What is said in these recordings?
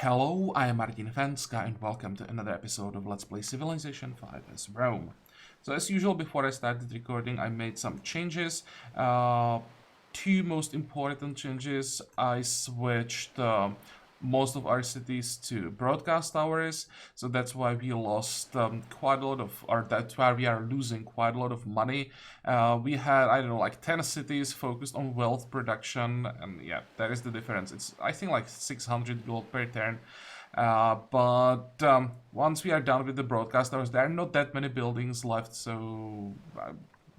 Hello, I am Martin Fencka and welcome to another episode of Let's Play Civilization 5 as Rome. So as usual, before I started recording, I made some changes. Two most important changes: I switched most of our cities to broadcast towers, so that's why we lost quite a lot of, or that's why we are losing quite a lot of money. We had, I don't know, like 10 cities focused on wealth production, and yeah, that is the difference. It's, I think, like 600 gold per turn. But once we are done with the broadcast towers, there are not that many buildings left, so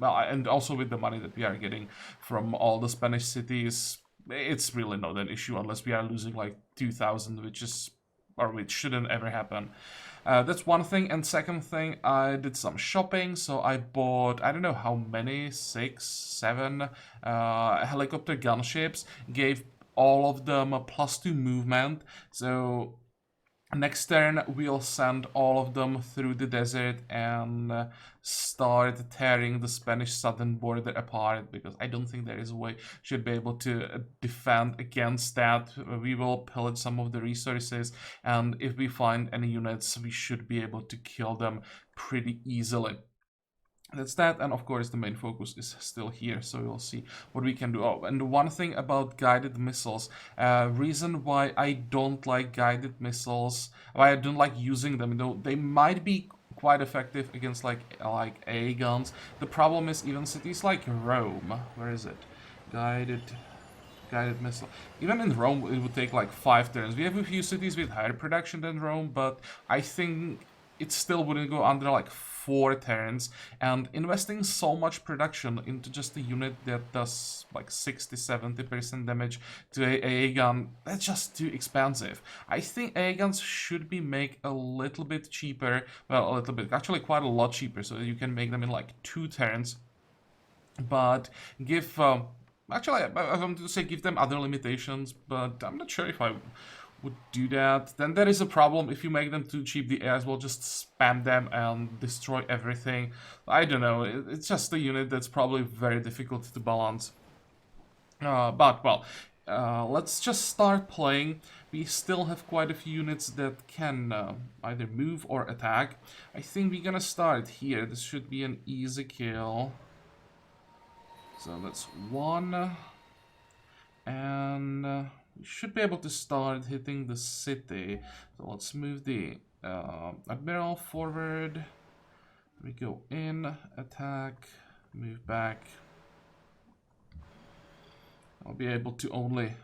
well, and also with the money that we are getting from all the Spanish cities, it's really not an issue unless we are losing like 2,000, which shouldn't ever happen. That's one thing. And second thing, I did some shopping, so I bought, I don't know how many, 6, 7 helicopter gunships, gave all of them a +2 movement, so next turn we'll send all of them through the desert and start tearing the Spanish southern border apart, because I don't think there is a way should be able to defend against that. We will pillage some of the resources, and if we find any units, we should be able to kill them pretty easily. That's that, and of course the main focus is still here, so we'll see what we can do. Oh, and one thing about guided missiles, reason why I don't like guided missiles, why I don't like using them, though they might be quite effective against like AA guns. The problem is even cities like Rome, where is it? Guided missile. Even in Rome it would take like 5 turns. We have a few cities with higher production than Rome, but I think it still wouldn't go under like 4 turns, and investing so much production into just a unit that does like 60-70% damage to a AA gun, that's just too expensive. I think AA guns should be made a little bit cheaper, well, a little bit, actually quite a lot cheaper, so that you can make them in like 2 turns, but give actually, I want to say give them other limitations, but I'm not sure if I would do that. Then there is a problem if you make them too cheap. The AIs will just spam them and destroy everything. I don't know, it's just a unit that's probably very difficult to balance. But well, let's just start playing. We still have quite a few units that can either move or attack. I think we're gonna start here. This should be an easy kill. So that's 1, and we should be able to start hitting the city. So let's move the admiral forward. We go in, attack, move back. I'll be able to only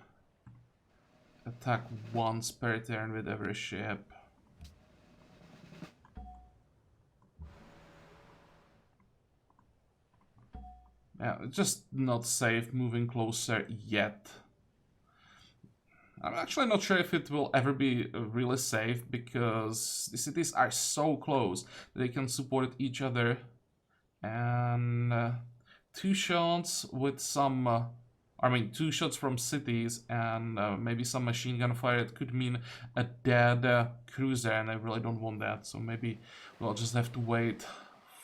attack once per turn with every ship. Yeah, it's just not safe moving closer yet. I'm actually not sure if it will ever be really safe, because the cities are so close they can support each other, and 2 shots with some, 2 shots from cities and maybe some machine gun fire, it could mean a dead cruiser, and I really don't want that, so maybe we'll just have to wait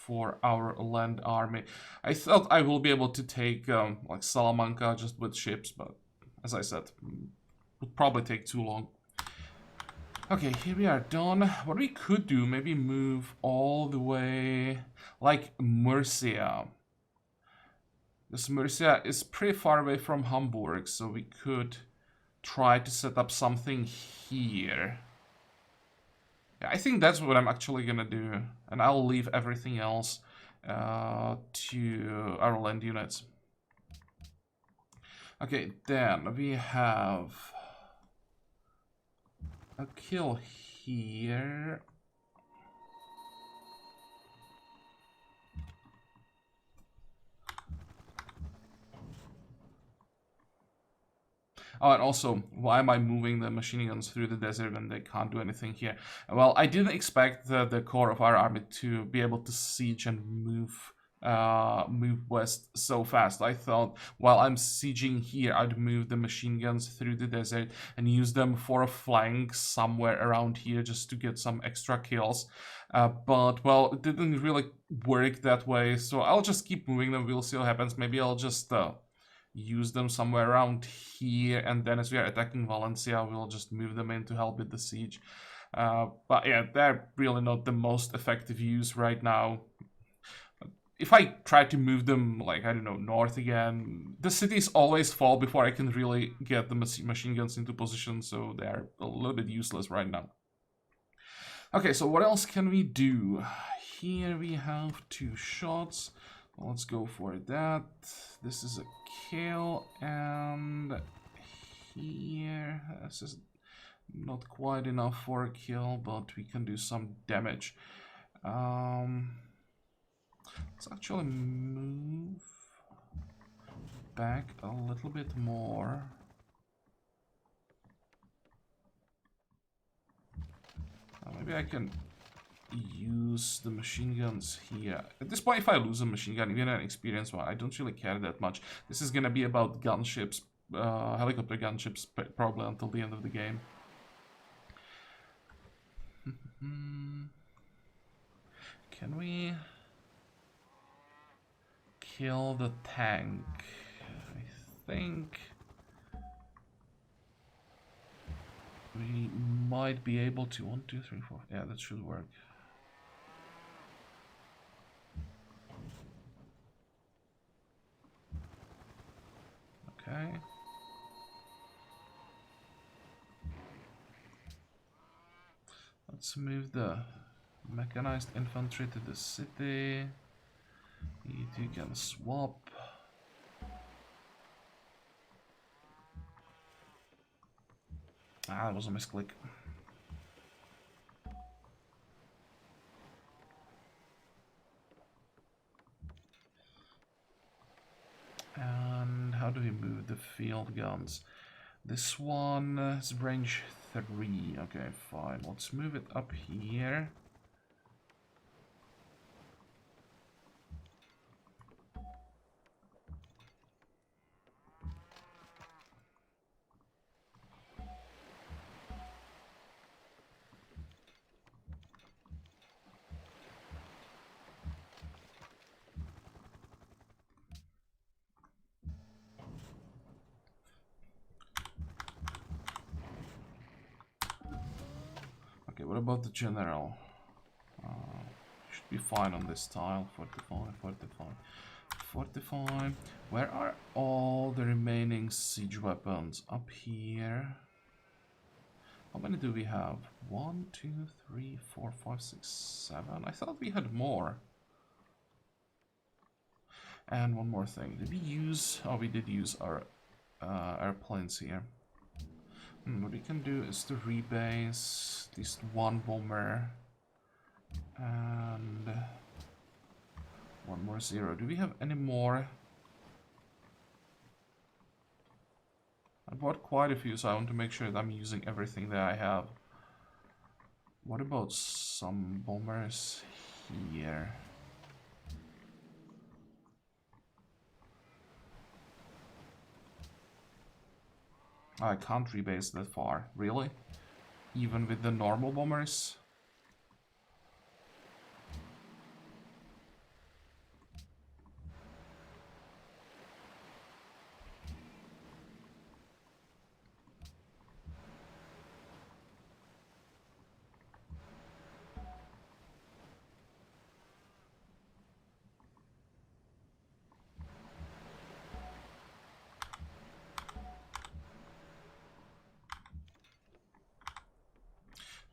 for our land army. I thought I will be able to take like Salamanca just with ships, but as I said, would probably take too long. Okay, here we are done. What we could do, maybe move all the way like Murcia. This Murcia is pretty far away from Hamburg, so we could try to set up something here. Yeah, I think that's what I'm actually gonna do, and I'll leave everything else to our land units. Okay, then we have a kill here. Oh, and also, why am I moving the machine guns through the desert when they can't do anything here? Well, I didn't expect the core of our army to be able to siege and move west so fast. I thought while I'm sieging here, I'd move the machine guns through the desert and use them for a flank somewhere around here just to get some extra kills. But well, it didn't really work that way, so I'll just keep moving them. We'll see what happens. Maybe I'll just use them somewhere around here, and then as we are attacking Valencia, we'll just move them in to help with the siege. But yeah, they're really not the most effective use right now. If I try to move them, like, I don't know, north again, the cities always fall before I can really get the machine guns into position, so they're a little bit useless right now. Okay, so what else can we do? Here we have 2 shots. Let's go for that. This is a kill, and here, this is not quite enough for a kill, but we can do some damage. Let's actually move back a little bit more. Maybe I can use the machine guns here. At this point, if I lose a machine gun, even an experienced one, I don't really care that much. This is gonna be about gunships, helicopter gunships, probably until the end of the game. Can we kill the tank? I think we might be able to. 1, 2, 3, 4. Yeah, that should work. Okay. Let's move the mechanized infantry to the city. You can swap. Ah, that was a misclick. And how do we move the field guns? This one is range 3. Okay, fine. Let's move it up here. What about the general? Should be fine on this tile. 45, 45, 45. Where are all the remaining siege weapons? Up here. How many do we have? 1, 2, 3, 4, 5, 6, 7. I thought we had more. And one more thing. Did we use... Oh, we did use our airplanes here. What we can do is to rebase at least 1 bomber and 1 more 0. Do we have any more? I bought quite a few, so I want to make sure that I'm using everything that I have. What about some bombers here? I can't rebase that far, really? Even with the normal bombers?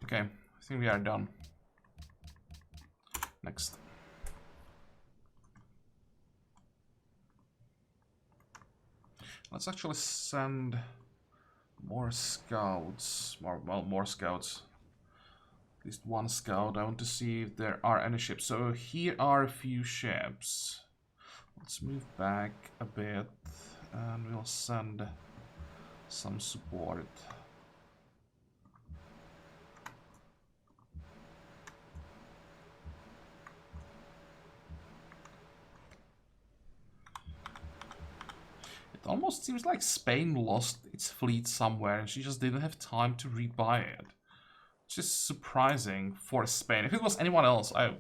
Okay, I think we are done. Next. Let's actually send more scouts. More scouts. At least 1 scout. I want to see if there are any ships. So here are a few ships. Let's move back a bit and we'll send some support. Almost seems like Spain lost its fleet somewhere and she just didn't have time to rebuy it. It's just surprising for Spain. If it was anyone else, I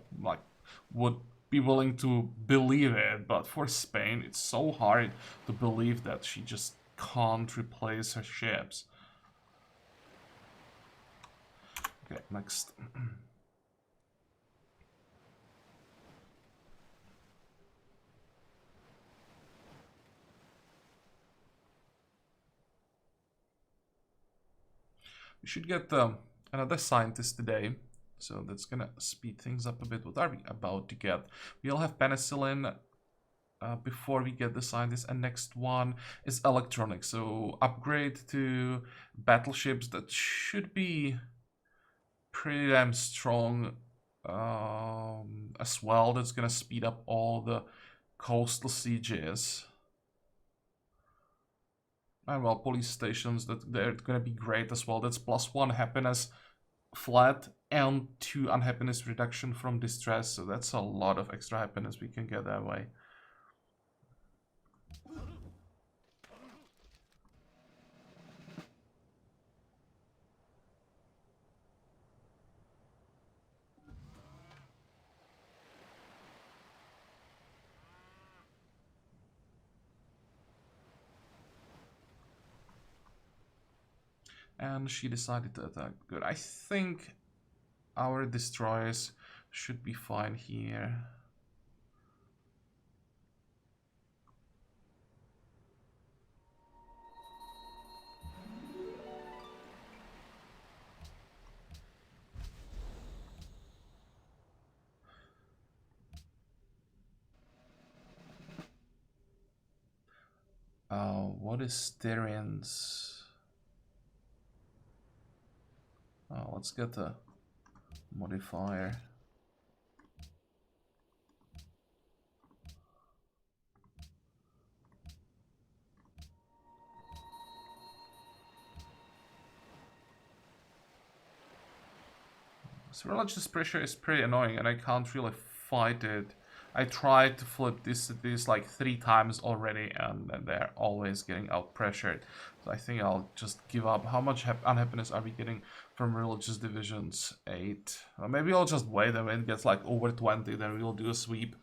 would be willing to believe it, but for Spain, it's so hard to believe that she just can't replace her ships. Okay, next. We should get another scientist today, so that's gonna speed things up a bit. What are we about to get? We'll have penicillin before we get the scientist, and next one is electronics. So upgrade to battleships that should be pretty damn strong as well. That's gonna speed up all the coastal sieges. And well, police stations, that they're gonna be great as well. That's +1 happiness flat and 2 unhappiness reduction from distress. So that's a lot of extra happiness we can get that way. And she decided to attack. Good. I think our destroyers should be fine here. What is Styrian's? Oh, let's get the modifier. So religious pressure is pretty annoying and I can't really fight it. I tried to flip this like 3 times already and they're always getting out pressured. So I think I'll just give up. How much unhappiness are we getting from religious divisions? 8. Or maybe I'll just wait and when it gets like over 20, then we'll do a sweep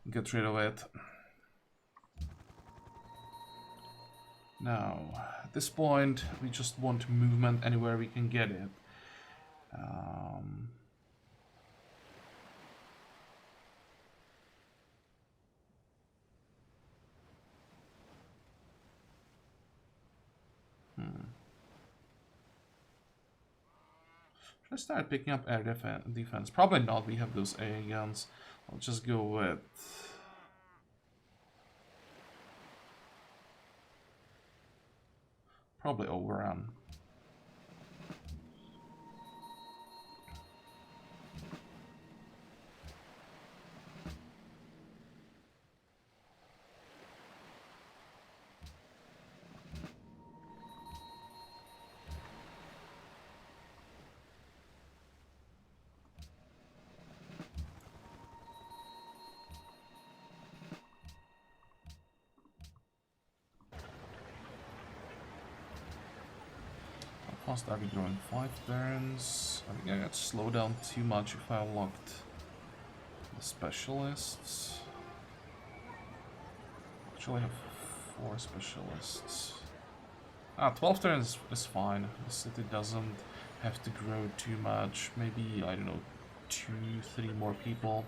and get rid of it. Now, at this point, we just want movement anywhere we can get it. Should I start picking up air defense? Probably not, we have those air guns. I'll just go with... probably overrun. How fast are we going? 5 turns. I think I got slowed down too much if I unlocked the specialists. Actually, I have 4 specialists. 12 turns is fine. The city doesn't have to grow too much. Maybe, I don't know, 2, 3 more people.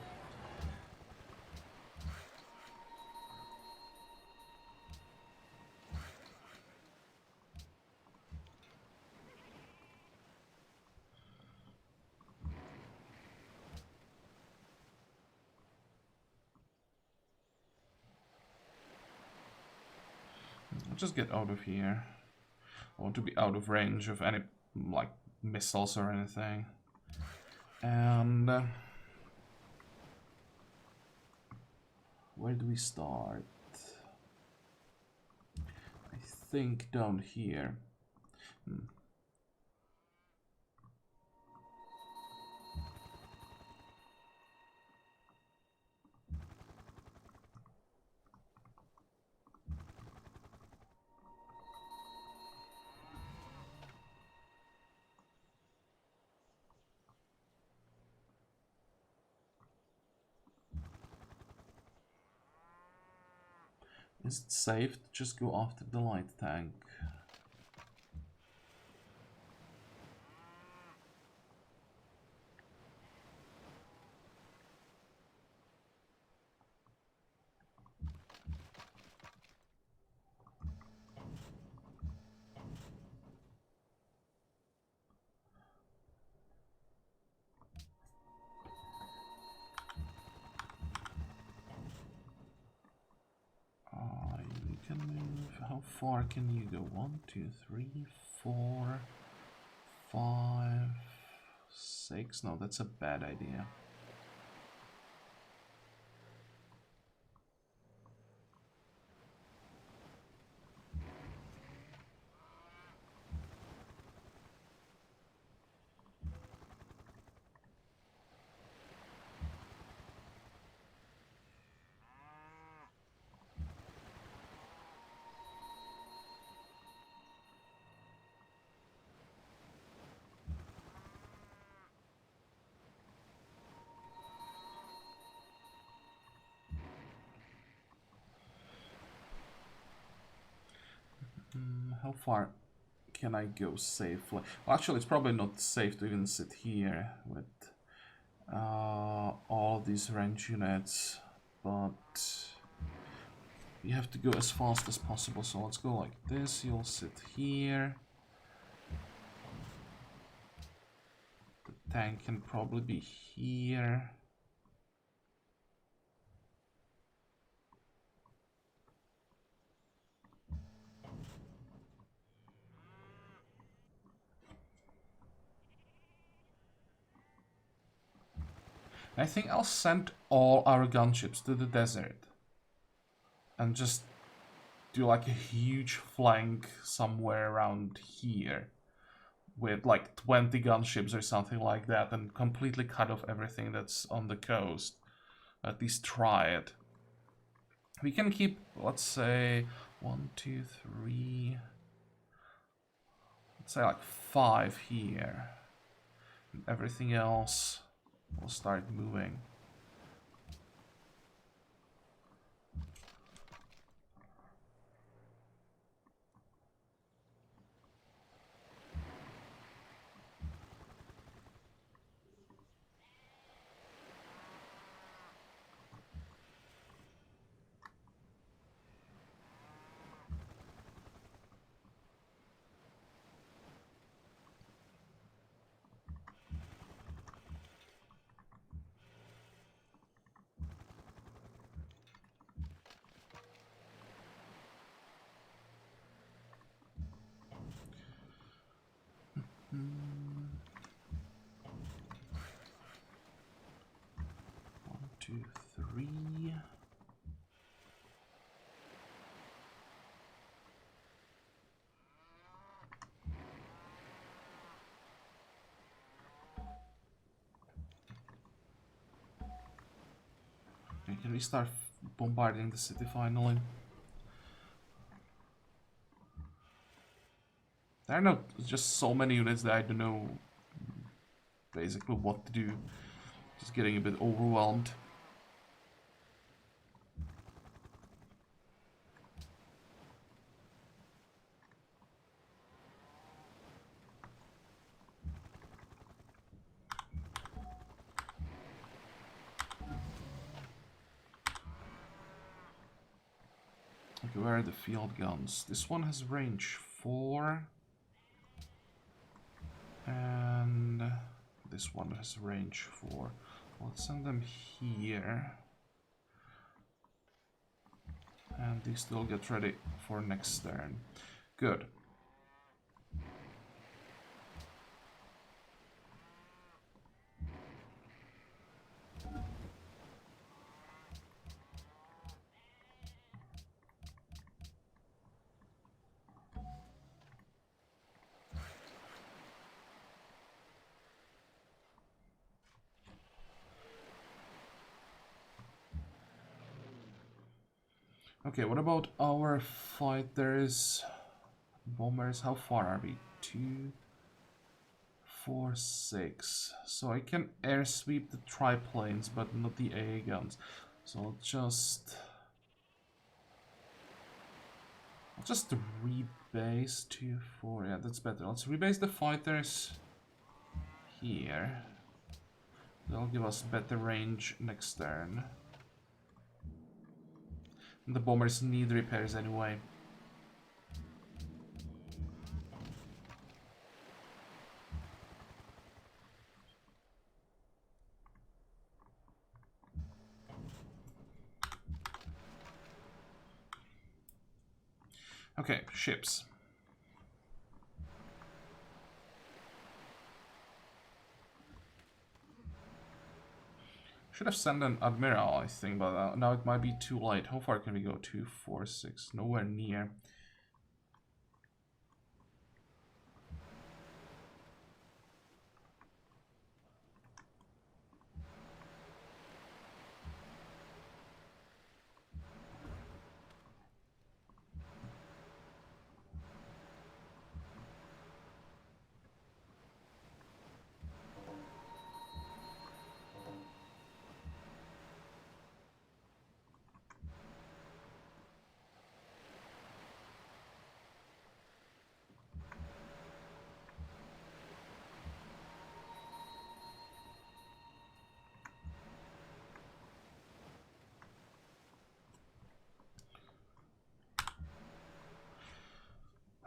Just get out of here. I want to be out of range of any like missiles or anything. And where do we start? I think down here. Is it safe to just go after the light tank? You can move. How far can you go? 1, 2, 3, 4, 5, 6. No, that's a bad idea. How far can I go safely? Well, actually, it's probably not safe to even sit here with all these range units, but you have to go as fast as possible. So let's go like this. You'll sit here. The tank can probably be here. I think I'll send all our gunships to the desert and just do like a huge flank somewhere around here with like 20 gunships or something like that and completely cut off everything that's on the coast. At least try it. We can keep, let's say, 1, 2, 3, let's say like 5 here. And everything else will start moving. One, two, three. Okay, can we start bombarding the city finally? There are not just so many units that I don't know basically what to do. Just getting a bit overwhelmed. Okay, where are the field guns? This one has range 4. And this one has range 4. Let's send them here. And these still get ready for next turn. Good. Okay, what about our fighters? Bombers, how far are we? 2, 4, 6. So I can air sweep the triplanes, but not the AA guns. So I'll just Just rebase 2-4. Yeah, that's better. Let's rebase the fighters here. That'll give us better range next turn. And the bombers need repairs anyway. Okay, ships. Should have sent an admiral, I think, but now it might be too late. How far can we go? 2, 4, 6. Nowhere near.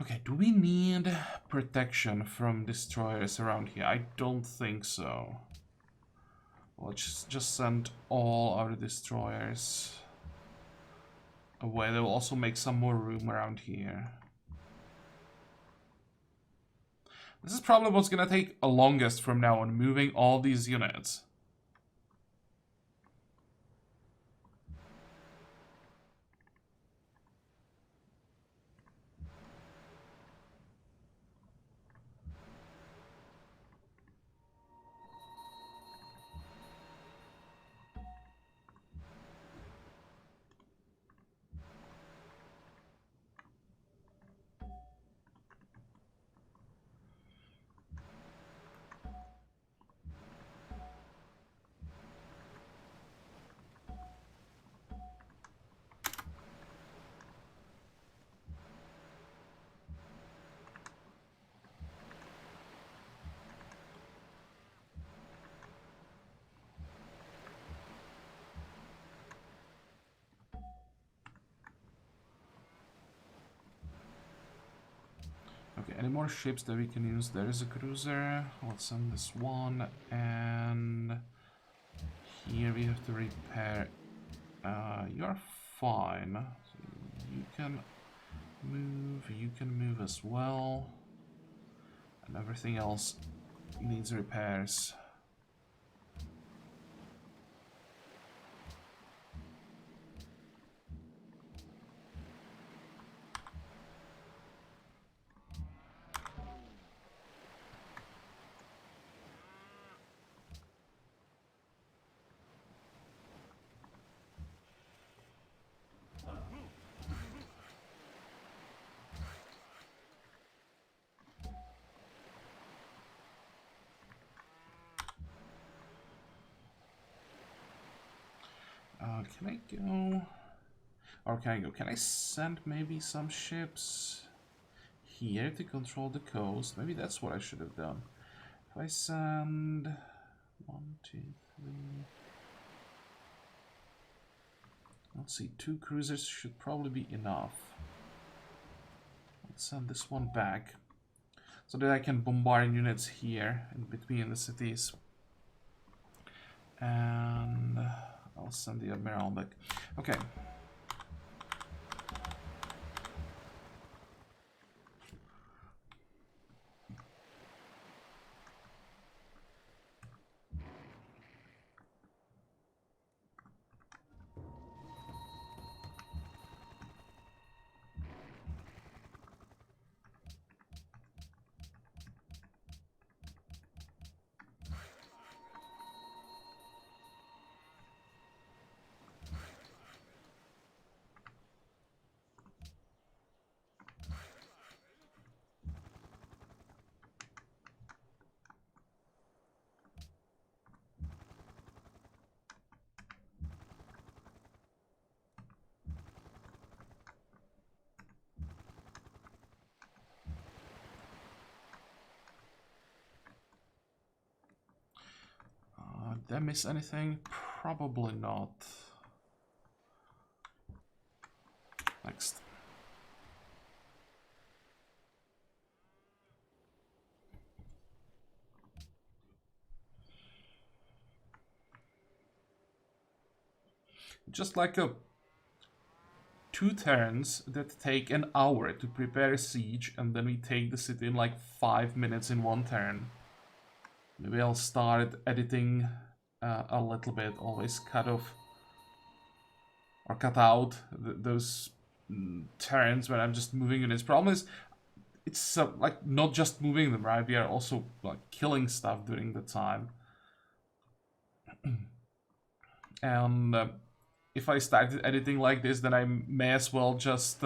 Okay, do we need protection from destroyers around here? I don't think so. Let's just send all our destroyers away. They will also make some more room around here. This is probably what's gonna take the longest from now on, moving all these units. Okay, any more ships that we can use? There is a cruiser. Let's send this one. And here we have to repair. You're fine. So you can move as well. And everything else needs repairs. Can I go? Or can I go? Can I send maybe some ships here to control the coast? Maybe that's what I should have done. If I send 1, 2, 3. Let's see, 2 cruisers should probably be enough. Let's send this one back so that I can bombard units here in between the cities. And I'll send the admiral back. Okay. Did I miss anything? Probably not. Next. Just like a 2 turns that take an hour to prepare a siege, and then we take the city in like 5 minutes in 1 turn. Maybe I'll start editing a little bit, always cut off or cut out those turns when I'm just moving units. Problem is, it's like not just moving them, right? We are also like killing stuff during the time. And if I started editing like this, then I may as well just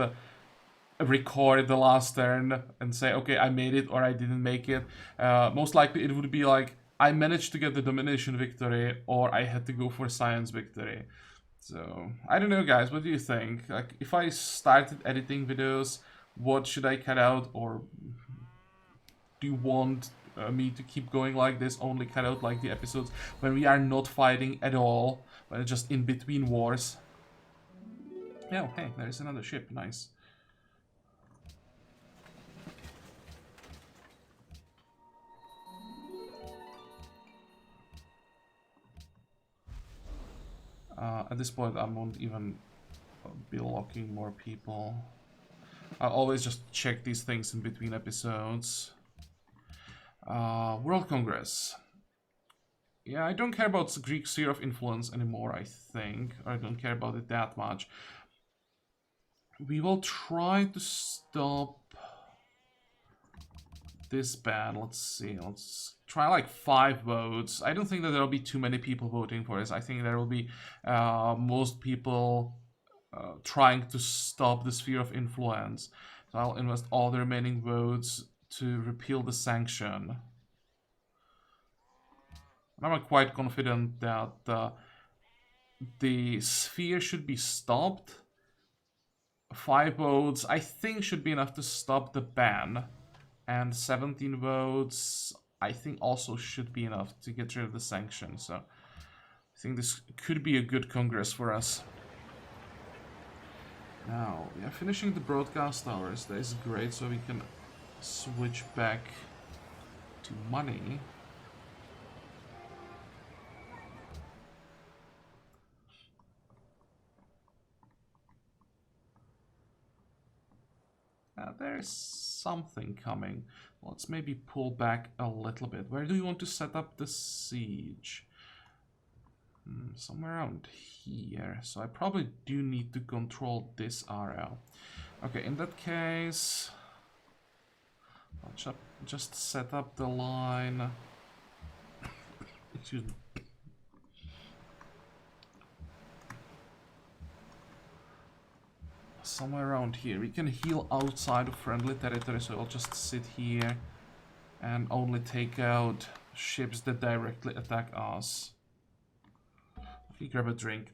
record the last turn and say, okay, I made it or I didn't make it. Most likely it would be like, I managed to get the domination victory or I had to go for science victory. So, I don't know, guys, what do you think? Like, if I started editing videos, what should I cut out? Or do you want me to keep going like this, only cut out like the episodes when we are not fighting at all, but just in between wars? Oh, hey, there's another ship, nice. At this point, I won't even be locking more people. I'll always just check these things in between episodes. World Congress. Yeah, I don't care about the Greek sphere of influence anymore, I think. Or I don't care about it that much. We will try to stop this ban. Let's see. Let's try like 5 votes. I don't think that there will be too many people voting for this. I think there will be most people trying to stop the sphere of influence. So I'll invest all the remaining votes to repeal the sanction. And I'm quite confident that the sphere should be stopped. 5 votes, I think, should be enough to stop the ban. And 17 votes, I think, also should be enough to get rid of the sanction. So I think this could be a good Congress for us. Now, yeah, finishing the broadcast hours, that is great, so we can switch back to money. There's something coming. Let's maybe pull back a little bit. Where do you want to set up the siege? Somewhere around here. So I probably do need to control this area. Okay, in that case, I'll just set up the line. Excuse me. Somewhere around here. We can heal outside of friendly territory, so I'll just sit here and only take out ships that directly attack us. Let me grab a drink.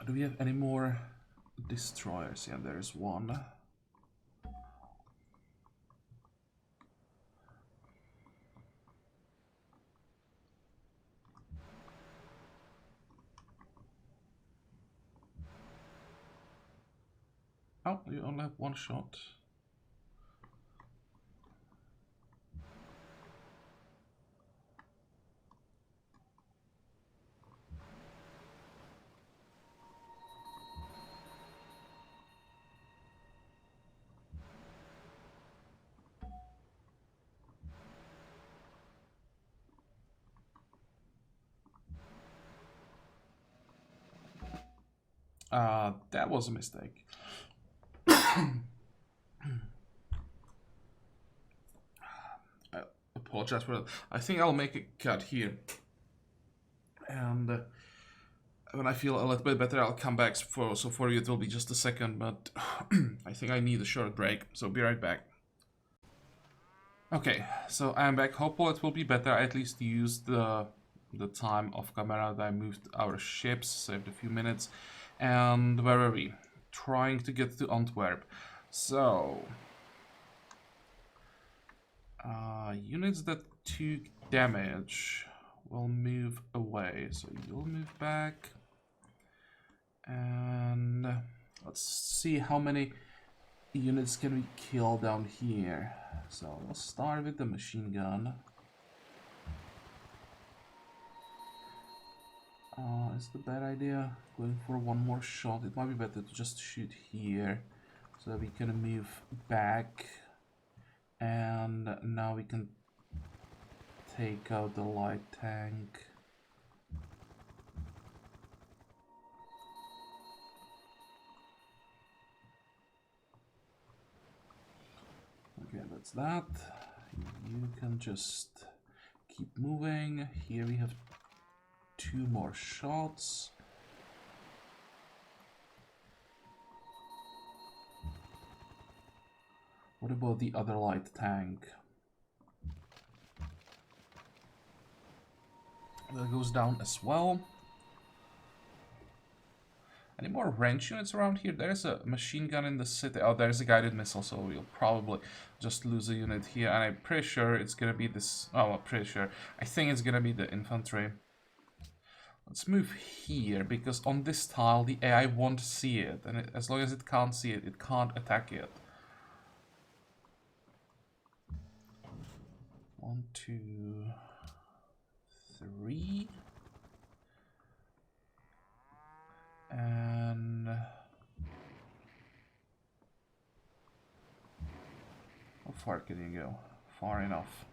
Do we have any more destroyers? Yeah, there's one. Oh, you only have 1 shot. That was a mistake. I apologize for that. I think I'll make a cut here. And when I feel a little bit better, I'll come back. So for you, it will be just a second, but I think I need a short break. So be right back. Okay, so I'm back. Hopefully it will be better. I at least used the the time off camera that I moved our ships, saved a few minutes. And where were we? Trying to get to Antwerp. So, units that took damage will move away. So you'll move back. And let's see how many units can we kill down here. So we'll start with the machine gun. Is it a bad idea going for one more shot? It might be better to just shoot here so that we can move back, and now we can take out the light tank. Okay, that's that. You can just keep moving. Here we have 2 more shots. What about the other light tank? That goes down as well. Any more range units around here? There's a machine gun in the city. Oh, there's a guided missile, so we'll probably just lose a unit here. And I'm pretty sure it's gonna be this. Oh, I'm pretty sure. I think it's gonna be the infantry. Let's move here, because on this tile the AI won't see it, and as long as it can't see it, it can't attack it. 1, 2, 3. And how far can you go? Far enough.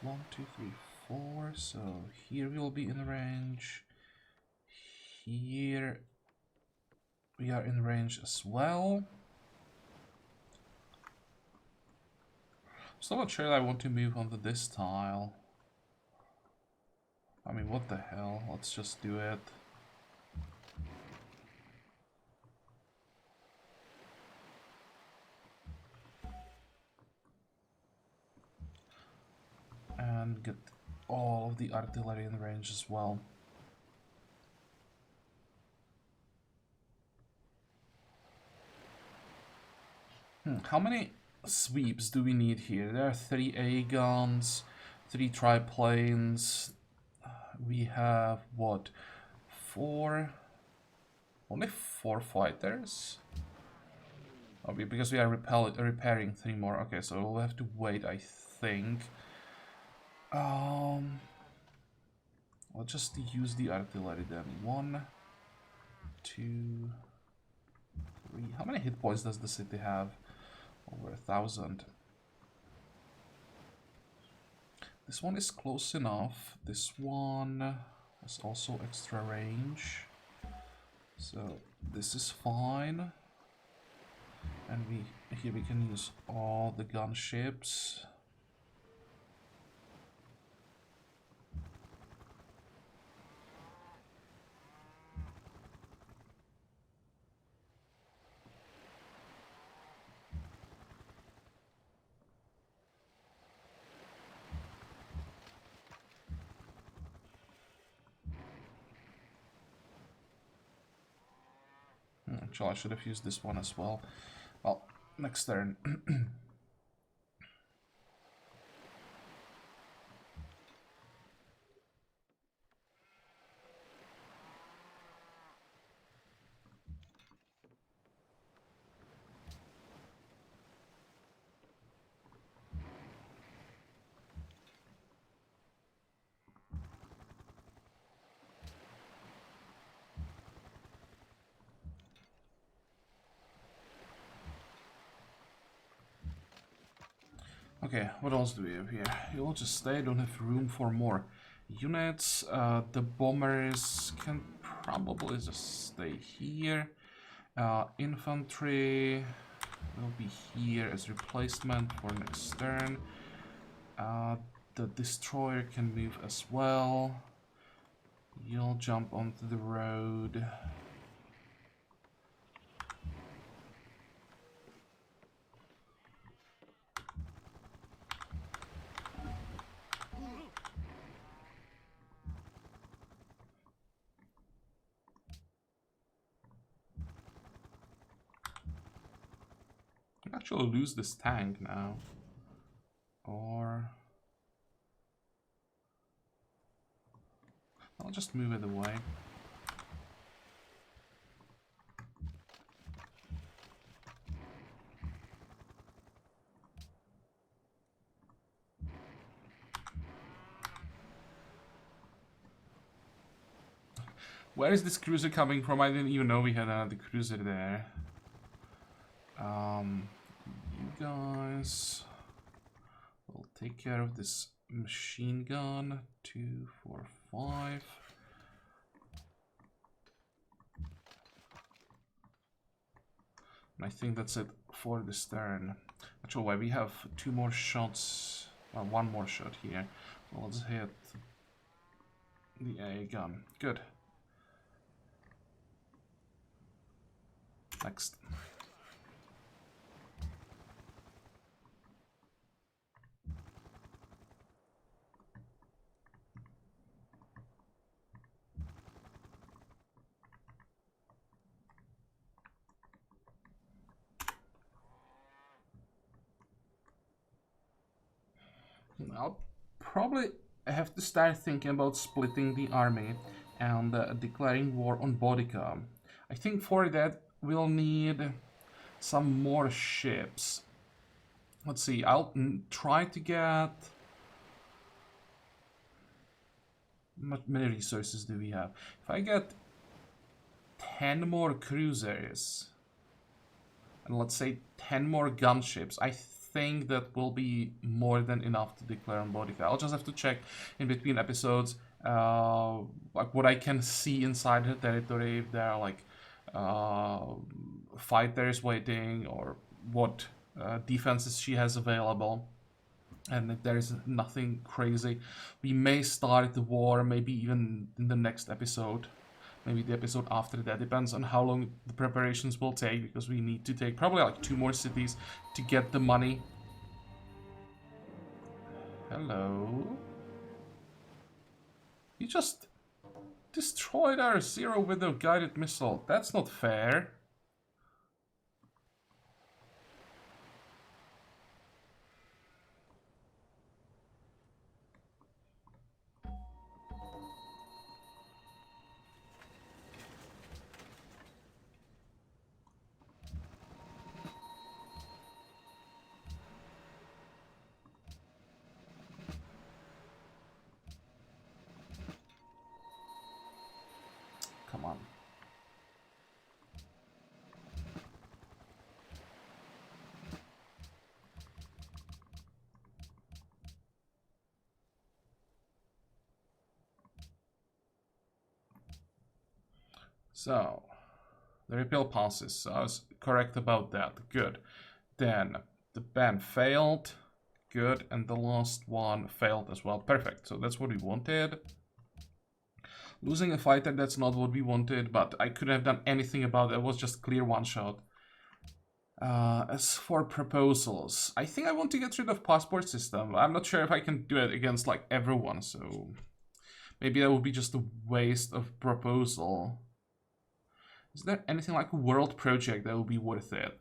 One, two, three, 4. So here we will be in range. Here we are in range as well. Still not sure I want to move onto this tile. I mean, what the hell? Let's just do it. And get all of the artillery in range as well. How many sweeps do we need here? There are 3 A guns, 3 triplanes. We have what? 4? Only 4 fighters? Oh, because we are repairing 3 more. Okay, so we'll have to wait, I think. I'll just use the artillery then. 1, 2, 3. How many hit points does the city have? Over 1,000. This one is close enough. This one has also extra range. So this is fine. And here we can use all the gunships. Actually, I should have used this one as well. Well, next turn. Okay, what else do we have here? You'll just stay, don't have room for more units. The bombers can probably just stay here. Infantry will be here as replacement for next turn. The destroyer can move as well. You'll jump onto the road. actually lose this tank now. Or... I'll just move it away. Where is this cruiser coming from? I didn't even know we had another cruiser there. You guys will take care of this machine gun. 2, 4, 5. And I think that's it for this turn. Actually, we have 2 more shots. Well, 1 more shot here. So let's hit the A gun. Good. Next. I'll probably have to start thinking about splitting the army and declaring war on Bodica. I think for that we'll need some more ships. Let's see, I'll try to get... How many resources do we have? If I get 10 more cruisers, and let's say 10 more gunships, I think that will be more than enough to declare on Bodica. I'll just have to check in between episodes like what I can see inside her territory, if there are like fighters waiting, or what defenses she has available. And if there is nothing crazy, we may start the war maybe even in the next episode. Maybe the episode after that. Depends on how long the preparations will take, because we need to take probably like 2 more cities to get the money. Hello? You just destroyed our Zero with a guided missile. That's not fair. Come on. So, the repeal passes. So I was correct about that. Good. Then the ban failed. Good. And the last one failed as well. Perfect. So that's what we wanted. Losing a fighter, that's not what we wanted, but I couldn't have done anything about it. It was just clear one shot. As for proposals, I think I want to get rid of passport system. I'm not sure if I can do it against like everyone, so maybe that would be just a waste of proposal. Is there anything like a world project that would be worth it?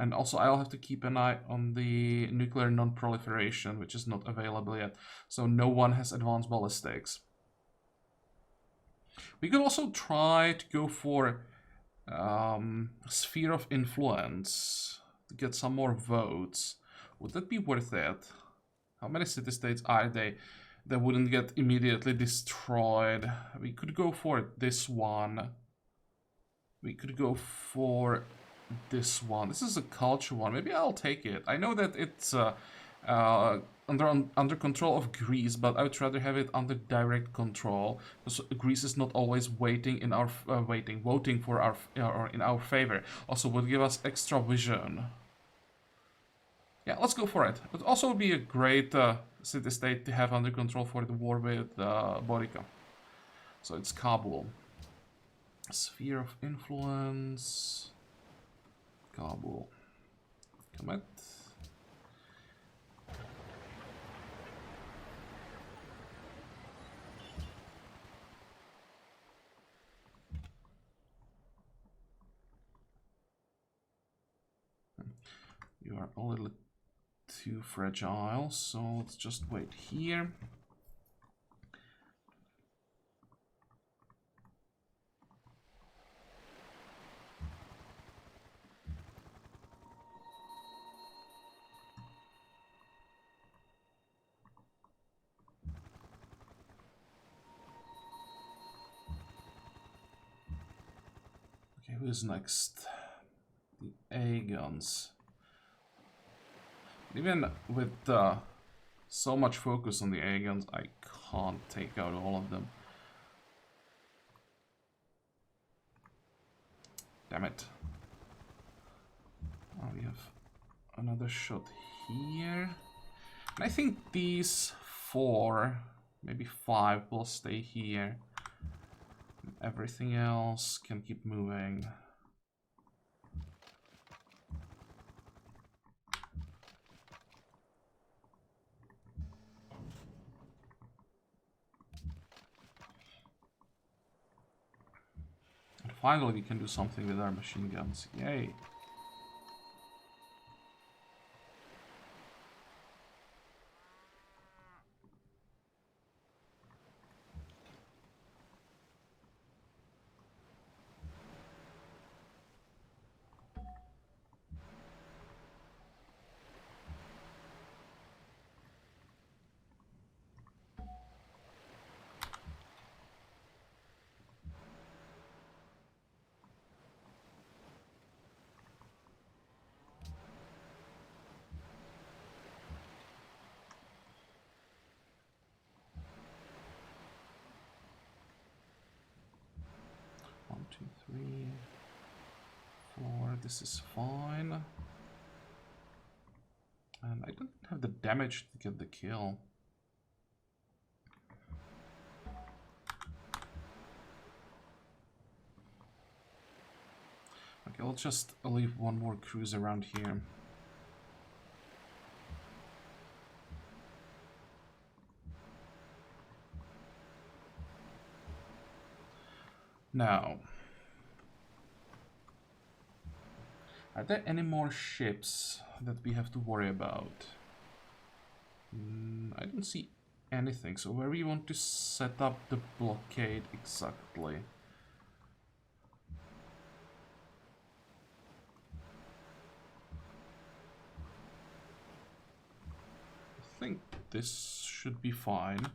And also I'll have to keep an eye on the nuclear non-proliferation, which is not available yet. So no one has advanced ballistics. We could also try to go for sphere of influence to get some more votes. Would that be worth it? How many city-states are they that wouldn't get immediately destroyed? We could go for this one. We could go for this one. This is a culture one. Maybe I'll take it. I know that it's under control of Greece, but I would rather have it under direct control, because Greece is not always waiting in our voting for our or in our favor. Also would give us extra vision. Yeah, let's go for it. It also would be a great city-state to have under control for the war with Borica. So it's Kabul. Sphere of influence. Kabul. Commit. You are a little too fragile, so let's just wait here. Okay, who's next? The A guns. Even with so much focus on the A guns, I can't take out all of them. Damn it. Oh, we have another shot here. And I think these 4, maybe 5 will stay here. And everything else can keep moving. And finally we can do something with our machine guns. Yay! One, two, 3, 4. This is fine. And I don't have the damage to get the kill. Okay, I'll just leave one more cruise around here. Now, are there any more ships that we have to worry about? I don't see anything. So where we want to set up the blockade exactly? I think this should be fine.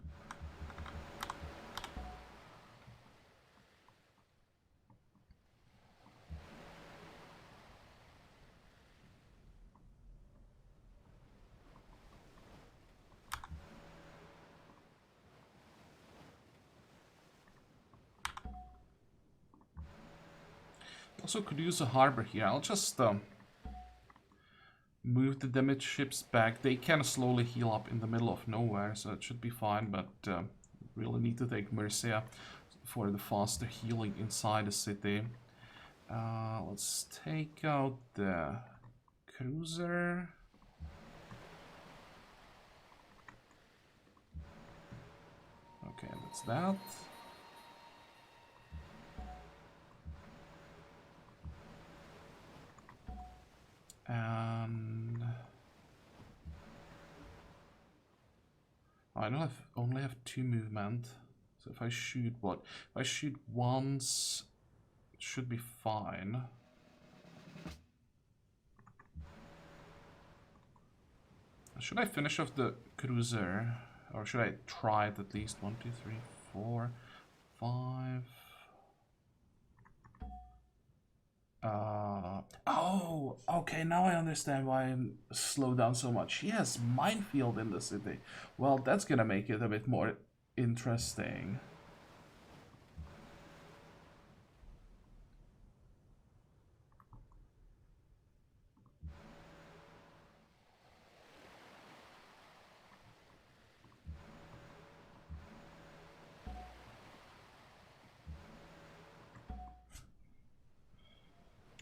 Also could use a harbor here. I'll just move the damaged ships back. They can slowly heal up in the middle of nowhere, so it should be fine, but really need to take Mercia for the faster healing inside the city. Let's take out the cruiser. Okay, that's that. And I don't have, only have 2 movement. So if I shoot what? If I shoot once, it should be fine. Should I finish off the cruiser? Or should I try it at least? 1, 2, 3, 4, 5. Oh, okay, now I understand why I'm slowed down so much. Yes, minefield in the city. Well, that's gonna make it a bit more interesting.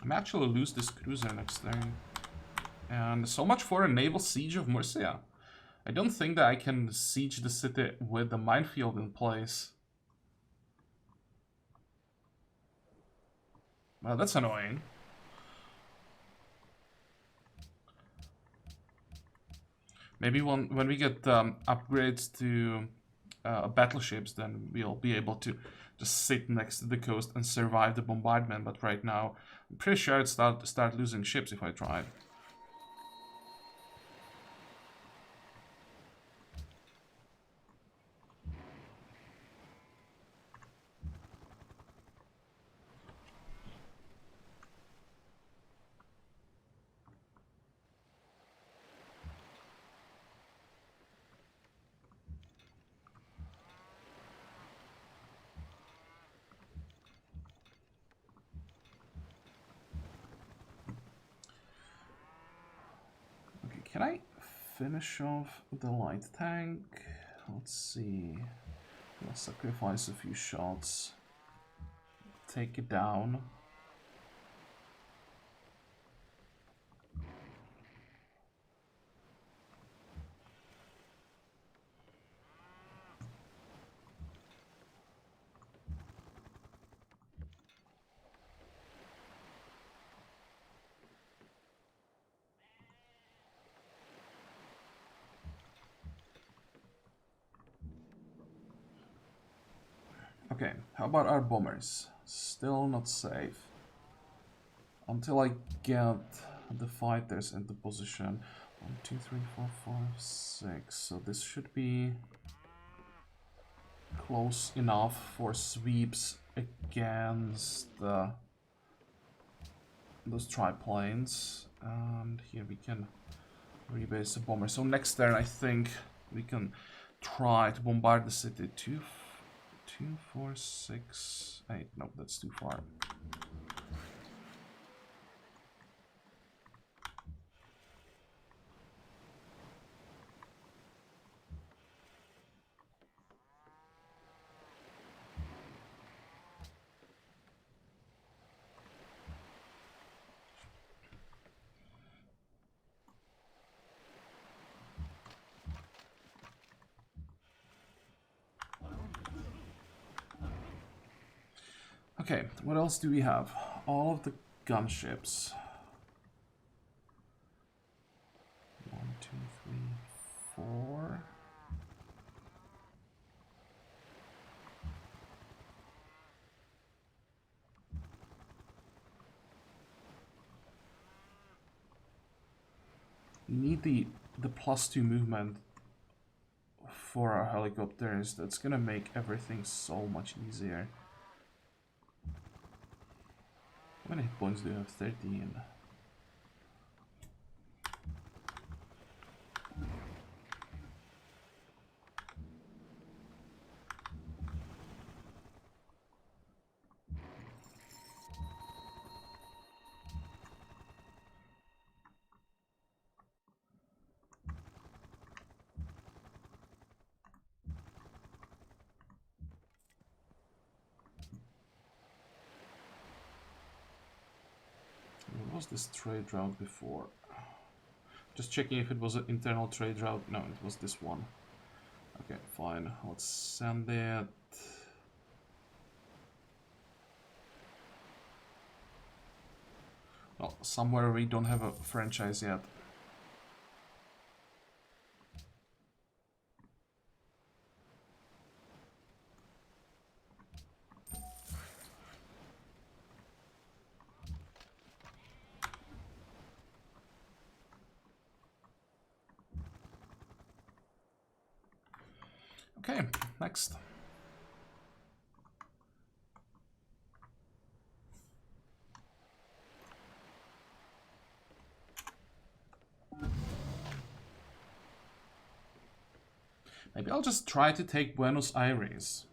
I may actually lose this cruiser next turn. And so much for a naval siege of Murcia. I don't think that I can siege the city with the minefield in place. Well, that's annoying. Maybe when we get upgrades to battleships, then we'll be able to just sit next to the coast and survive the bombardment. But right now, I'm pretty sure I'd start losing ships if I tried. Can I finish off the light tank? Let's see. I'll sacrifice a few shots. Take it down. Okay, how about our bombers? Still not safe. Until I get the fighters into position. 1, 2, 3, 4, 5, 6. So this should be close enough for sweeps against those triplanes. And here we can rebase the bomber. So next turn I think we can try to bombard the city. 2, 4, 6, 8. No, that's too far. Okay, what else do we have? All of the gunships. 1, 2, 3, 4. We need the +2 movement for our helicopters. That's gonna make everything so much easier. How many points do you have? 13. What was this trade route before? Just checking if it was an internal trade route. No, it was this one. Okay, fine. Let's send it. Well, somewhere we don't have a franchise yet. Okay, next. Maybe I'll just try to take Buenos Aires.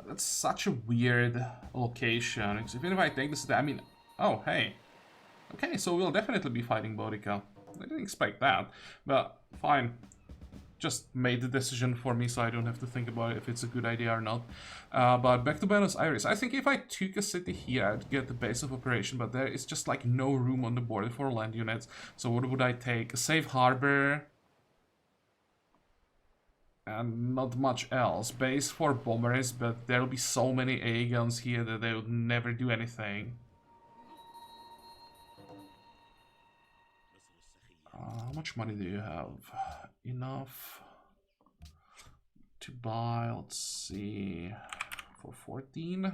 That's such a weird location. Because even if I take this, I mean, oh, hey. Okay, so we'll definitely be fighting Bodica. I didn't expect that, but fine. Just made the decision for me, so I don't have to think about if it's a good idea or not. But back to Buenos Aires. I think if I took a city here, I'd get the base of operation, but there is just like no room on the border for land units. So what would I take? A safe harbor. And not much else. Base for bombers, but there'll be so many A guns here that they would never do anything. much money do you have? Enough to buy, let's see, for 14?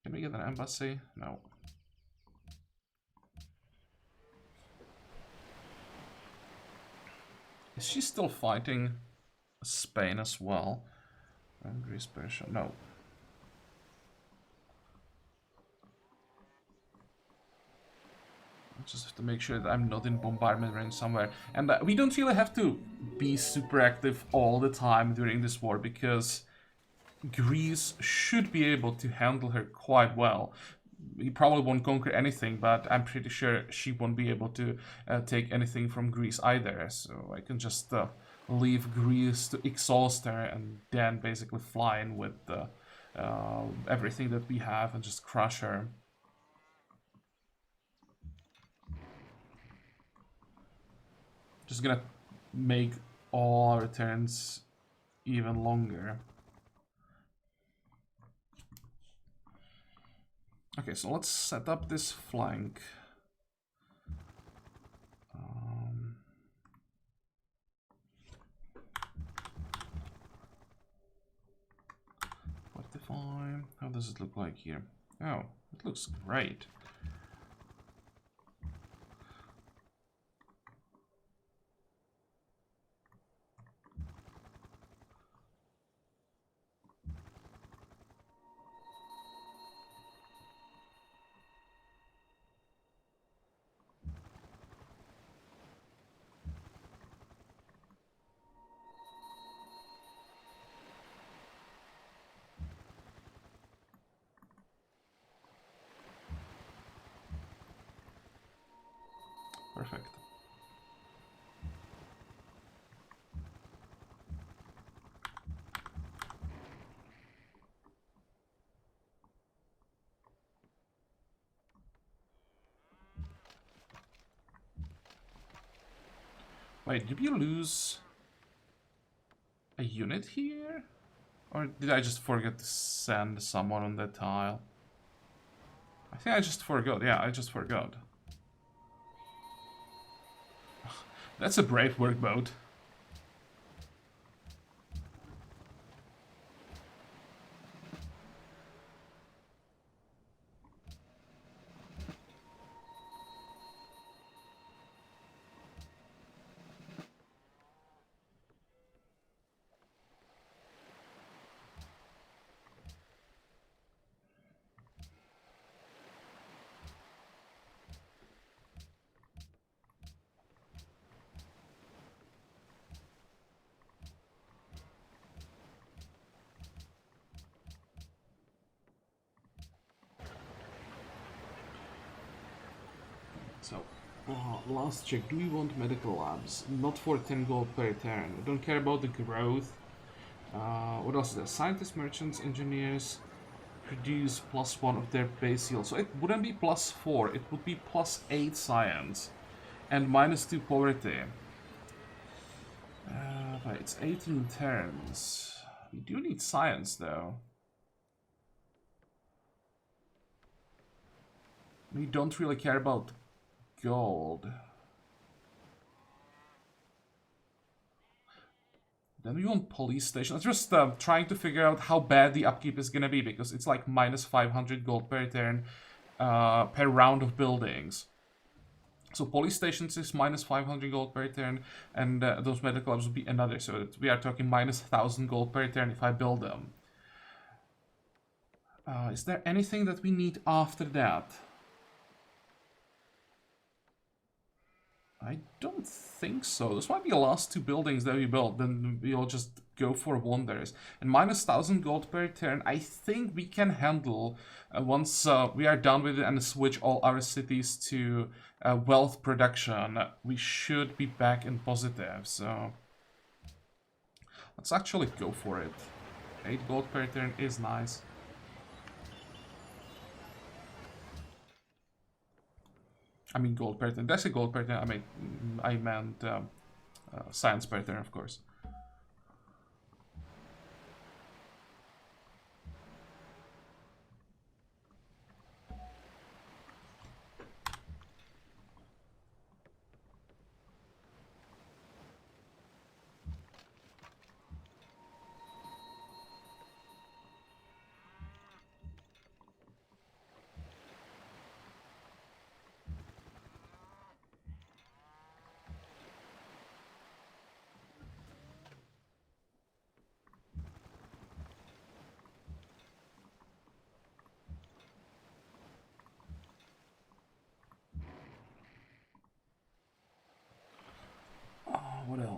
Can we get an embassy? No. Is she still fighting Spain as well? And Greece, Persia? No. Just have to make sure that I'm not in bombardment range somewhere. And we don't really have to be super active all the time during this war, because Greece should be able to handle her quite well. He probably won't conquer anything, but I'm pretty sure she won't be able to take anything from Greece either. So I can just leave Greece to exhaust her and then basically fly in with everything that we have and just crush her. Just gonna make all our turns even longer. Okay, so let's set up this flank. Fortify. How does it look like here? Oh, it looks great. Perfect. Wait, did we lose a unit here? Or did I just forget to send someone on that tile? I think I just forgot. Yeah, I just forgot. That's a brave workboat. So, last check. Do we want medical labs? Not for 10 gold per turn. I don't care about the growth. What else is there? Scientists, merchants, engineers produce +1 of their base yield. So it wouldn't be +4, it would be +8 science. And -2 poverty. But it's 18 turns. We do need science though. We don't really care about gold. Then we want police station. It's just trying to figure out how bad the upkeep is gonna be, because it's like -500 gold per turn per round of buildings. So police stations is -500 gold per turn, and those medical labs would be another. So we are talking -1000 gold per turn if I build them. Is there anything that we need after that? I don't think so. This might be the last 2 buildings that we built. Then we'll just go for wonders. And -1000 gold per turn, I think we can handle once we are done with it and switch all our cities to wealth production. We should be back in positive. So let's actually go for it. 8 gold per turn is nice. I mean gold per turn. Did I say gold per turn? I meant science per turn, of course.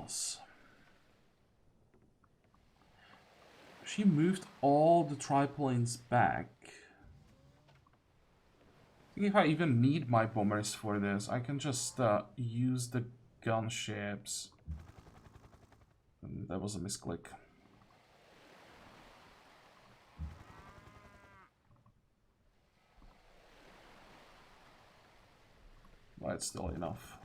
else? She moved all the triplanes back. I think if I even need my bombers for this, I can just use the gunships. That was a misclick. Well, it's still enough.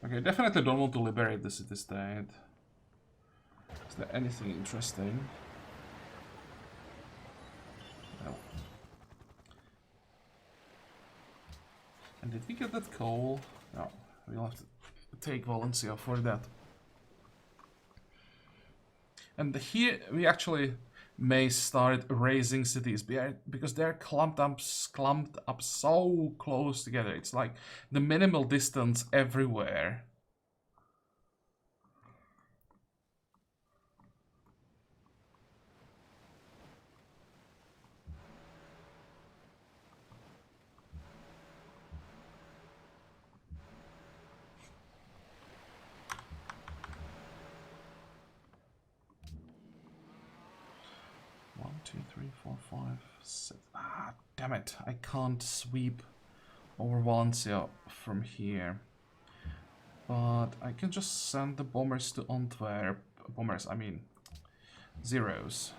Okay, definitely don't want to liberate the city-state. Is there anything interesting? No. And did we get that coal? No, we'll have to take Valencia for that. And here we actually may start raising cities because they're clumped up so close together. It's like the minimal distance everywhere. One, two, three, four, five, six. Ah, damn it! I can't sweep over Valencia from here. But I can just send the bombers to Antwerp. Bombers, I mean, zeros.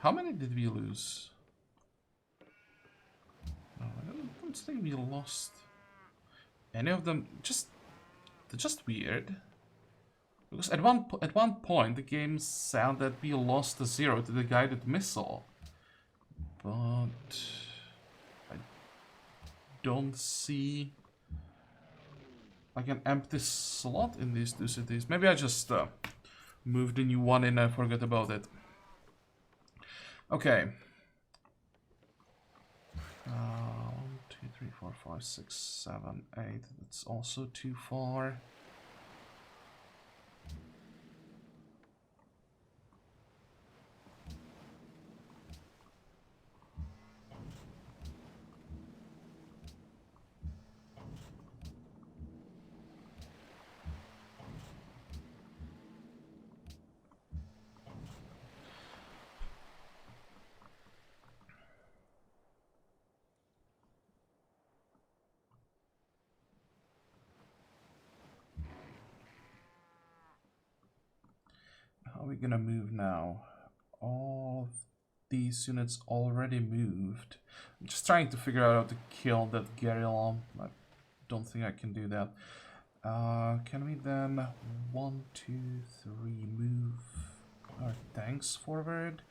How many did we lose? No, I don't think we lost any of them. They're just weird. Because at one point the game sounded that we lost a 0 to the guided missile. But I don't see like an empty slot in these two cities. Maybe I just moved the new one in and forgot about it. Okay. 1, 2, 3, 4, 5, 6, 7, 8. That's also too far. How are we gonna move now? All of these units already moved. I'm just trying to figure out how to kill that guerrilla. I don't think I can do that. Can we then 1, 2, 3 move our tanks forward?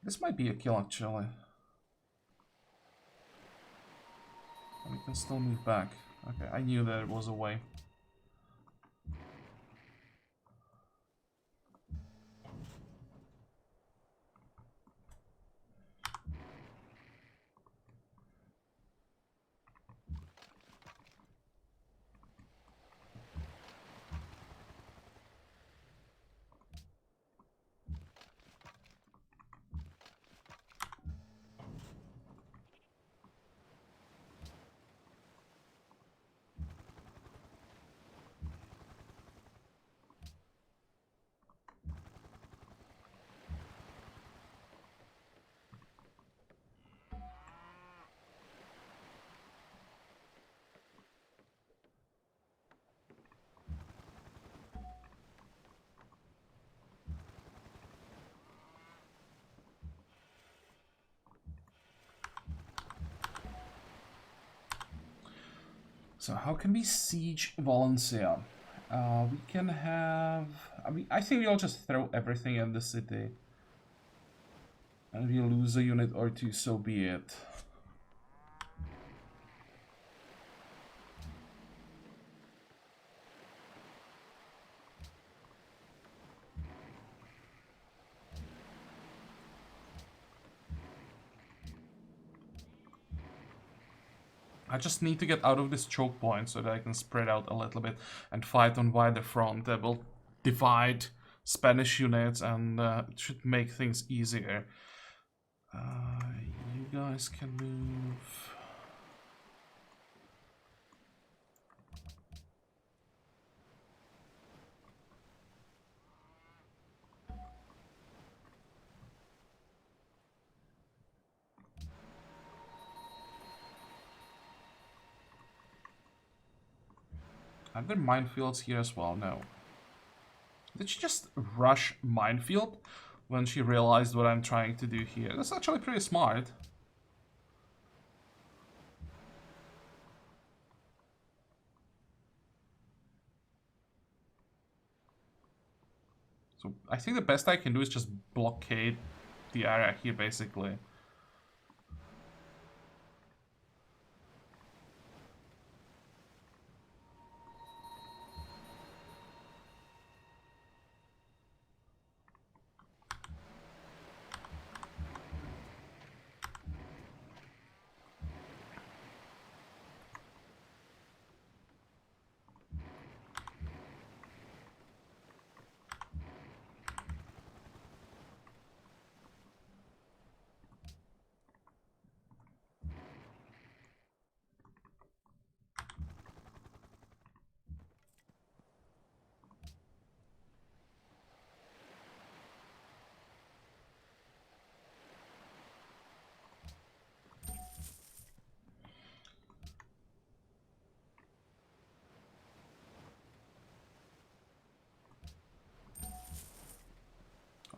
This might be a kill actually. And we can still move back. Okay, I knew there was a way. So how can we siege Valencia? We can have... I think we'll just throw everything in the city. And we lose a unit or two, so be it. I just need to get out of this choke point so that I can spread out a little bit and fight on wider front that will divide Spanish units, and it should make things easier. You guys can move. Are there minefields here as well? No. Did she just rush minefield when she realized what I'm trying to do here? That's actually pretty smart. So I think the best I can do is just blockade the area here, basically.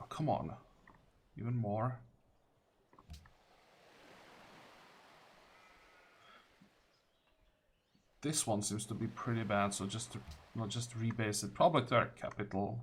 Oh, come on. Even more. This one seems to be pretty bad, so just to not just rebase it, probably to our capital.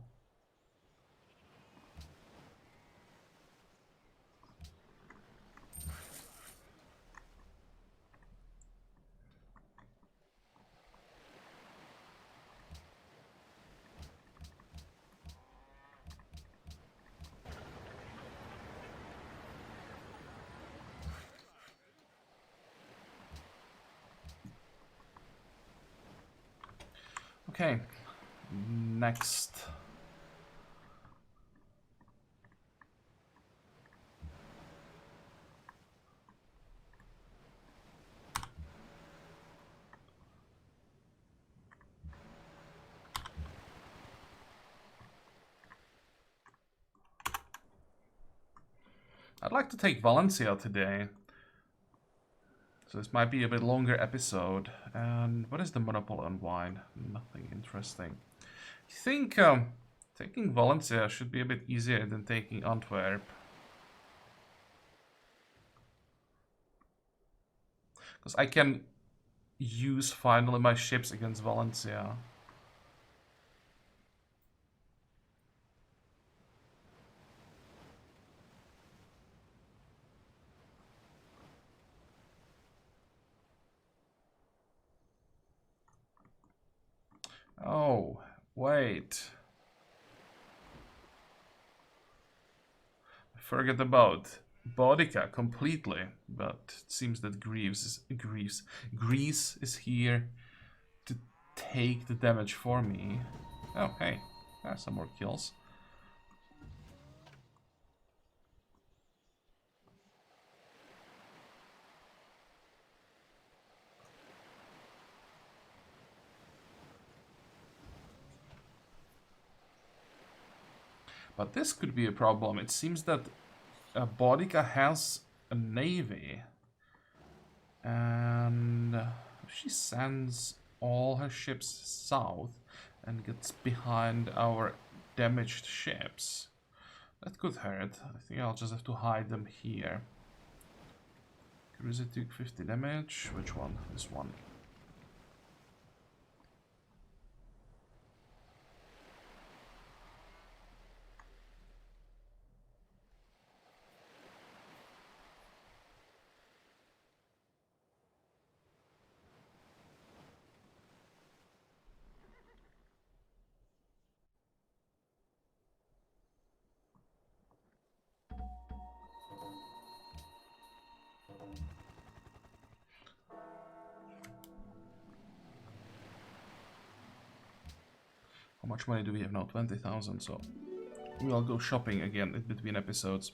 Okay, next. I'd like to take Valencia today. So this might be a bit longer episode. And what is the monopoly on wine? Nothing interesting. I think taking Valencia should be a bit easier than taking Antwerp. Because I can use finally my ships against Valencia. Oh, wait. Forget about Boudica completely, but it seems that Greece is here to take the damage for me. Oh, hey, there's some more kills. But this could be a problem. It seems that Boudica has a navy. And she sends all her ships south and gets behind our damaged ships. That could hurt. I think I'll just have to hide them here. Cruiser took 50 damage. Which one? This one. How much money do we have now? 20,000, so We'll go shopping again in between episodes.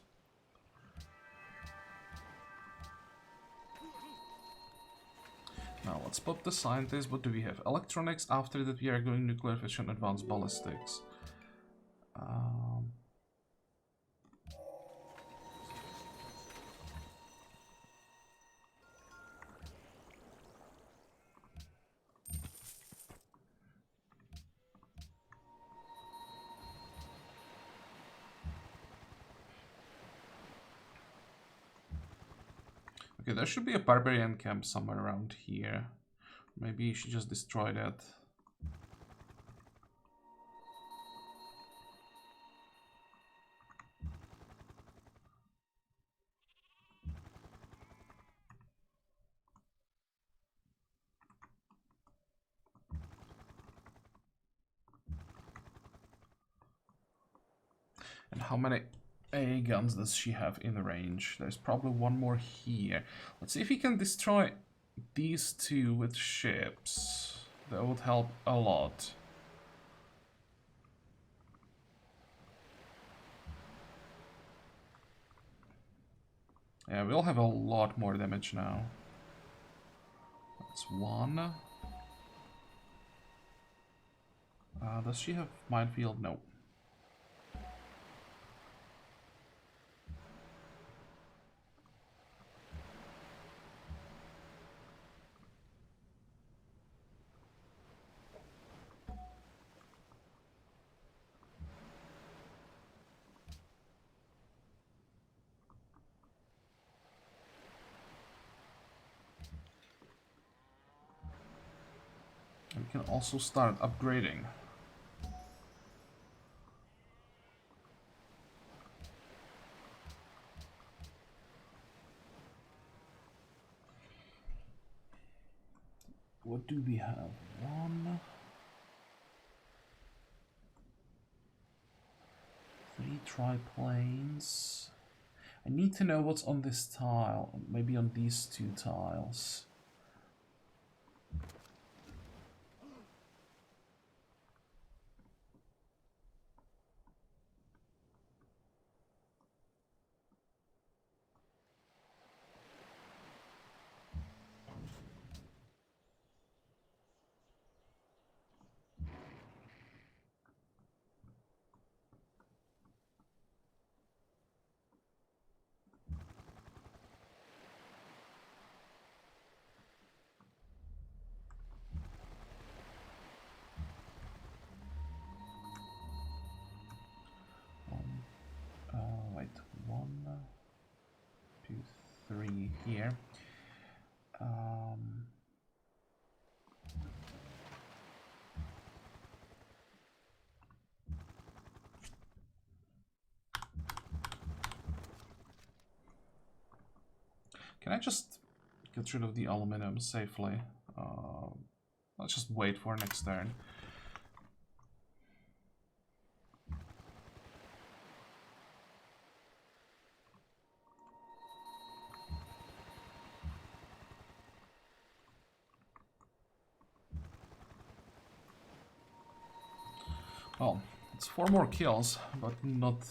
Now let's pop the scientists. What do we have? Electronics. After that we are going nuclear fission, advanced ballistics. Okay, there should be a barbarian camp somewhere around here. Maybe you should just destroy that. And how many AA guns does she have in range? There's probably one more here. Let's see if we can destroy these two with ships. That would help a lot. Yeah, we'll have a lot more damage now. That's one. Does she have minefield? No. We can also start upgrading. What do we have? One, three triplanes. I need to know what's on this tile. Maybe on these two tiles. Wait, one, two, three here. Can I just get rid of the aluminum safely? Let's just wait for next turn. Well, it's 4 more kills, but not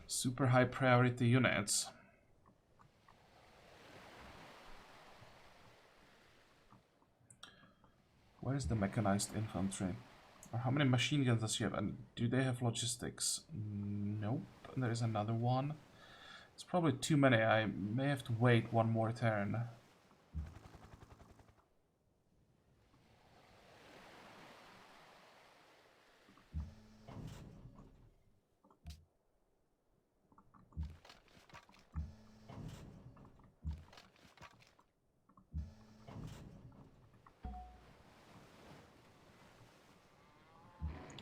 super high priority units. Where is the mechanized infantry? Or how many machine guns does she have? And do they have logistics? Nope. And there is another one. It's probably too many. I may have to wait one more turn.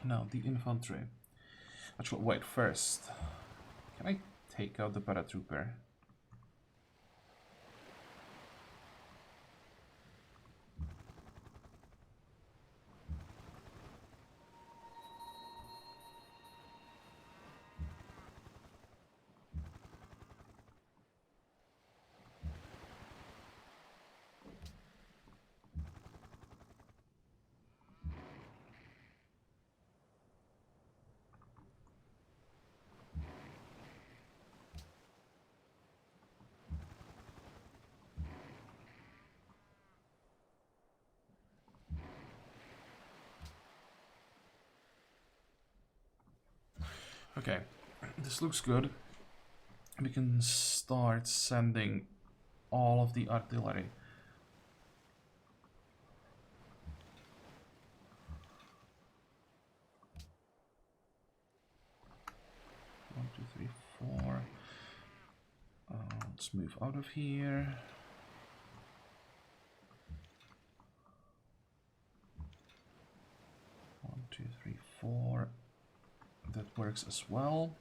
No, the infantry. Actually, wait, first. Can I take out the paratrooper? Okay, this looks good. We can start sending all of the artillery. One, two, three, four. Let's move out of here. One, two, three, four. That works as well.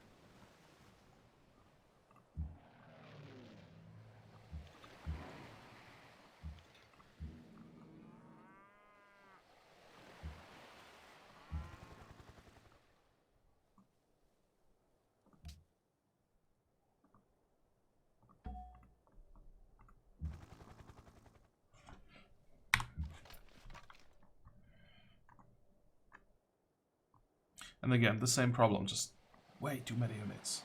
And again, the same problem, just way too many units.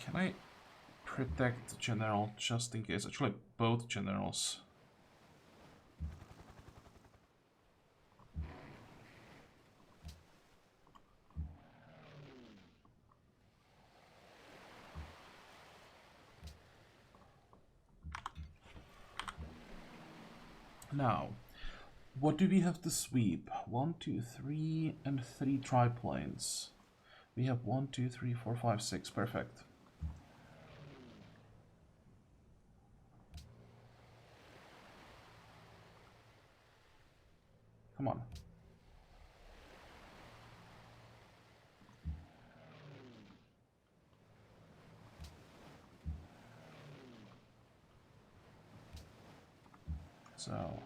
Can I protect the general just in case? Actually, both generals. Now, what do we have to sweep? 1, 2, 3, and 3 triplanes. We have 1, 2, 3, 4, 5, 6. Perfect. Come on. So,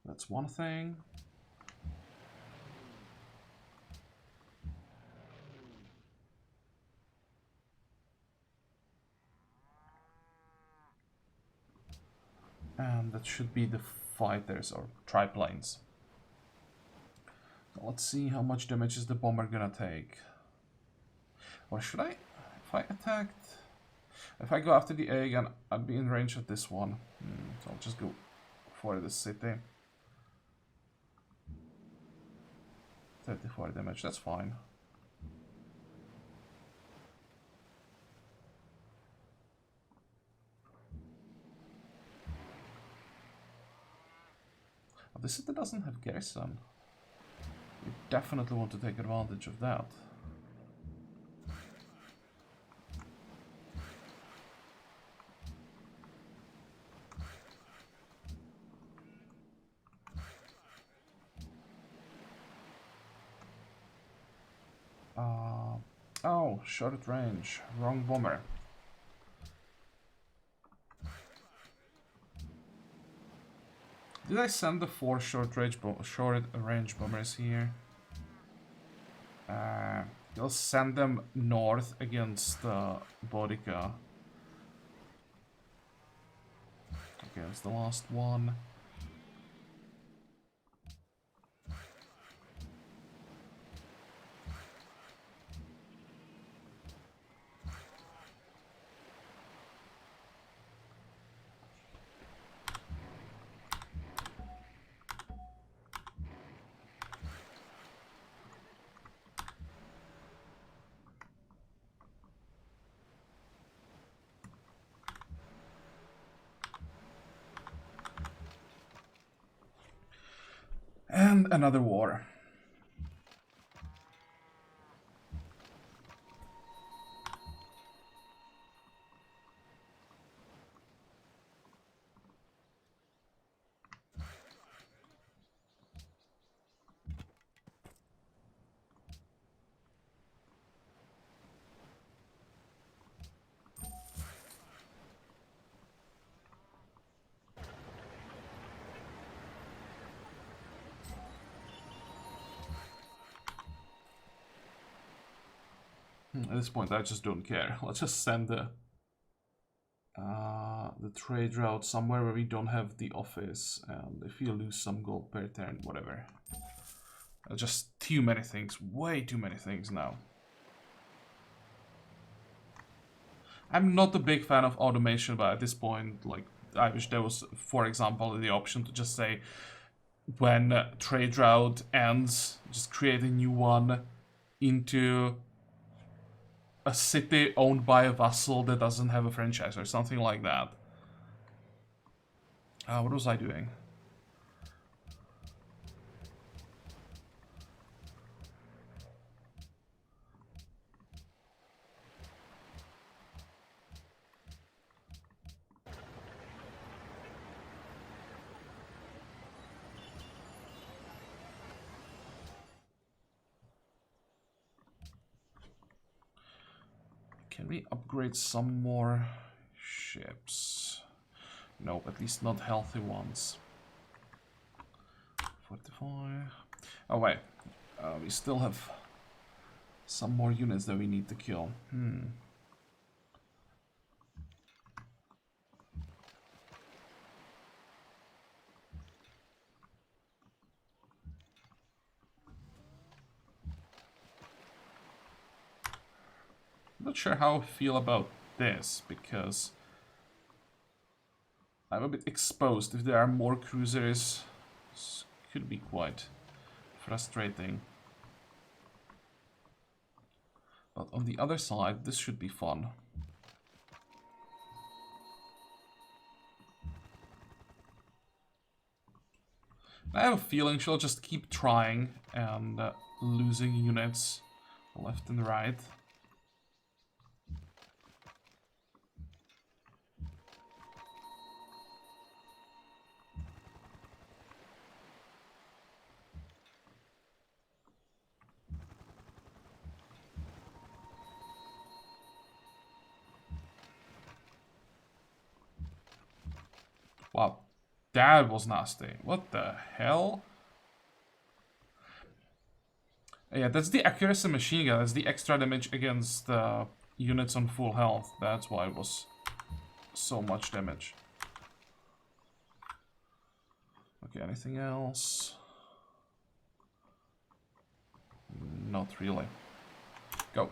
that's one thing. And that should be the fighters or triplanes. So let's see how much damage is the bomber gonna take. Or should I? If I attacked... If I go after the A again, I'd be in range of this one. So I'll just go for the city. 34 damage, that's fine. Oh, the city doesn't have garrison. You definitely want to take advantage of that. Oh, short range. Wrong bomber. Did I send the 4 short range bombers here? You'll send them north against Bodica. Okay, that's the last one. And another war. At this point, I just don't care. Let's just send the trade route somewhere where we don't have the office, and if you lose some gold per turn, whatever. Just too many things, way too many things now. I'm not a big fan of automation, but at this point, like, I wish there was, for example, the option to just say, when trade route ends, just create a new one into a city owned by a vassal that doesn't have a franchise or something like that. What was I doing? Can we upgrade some more ships? Nope, at least not healthy ones. 45. Oh wait, we still have some more units that we need to kill. Not sure how I feel about this, because I'm a bit exposed. If there are more cruisers, this could be quite frustrating. But on the other side, this should be fun. I have a feeling she'll just keep trying and losing units left and right. Wow, that was nasty. What the hell? Yeah, that's the accuracy machine gun. That's the extra damage against units on full health. That's why it was so much damage. Okay, anything else? Not really. Go.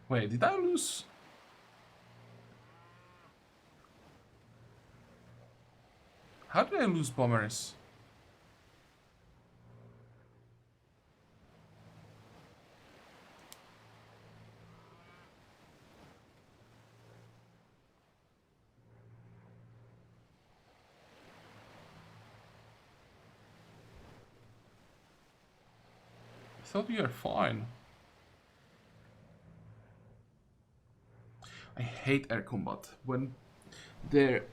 Wait, did I lose? How did I lose bombers? I thought we were fine. I hate air combat when there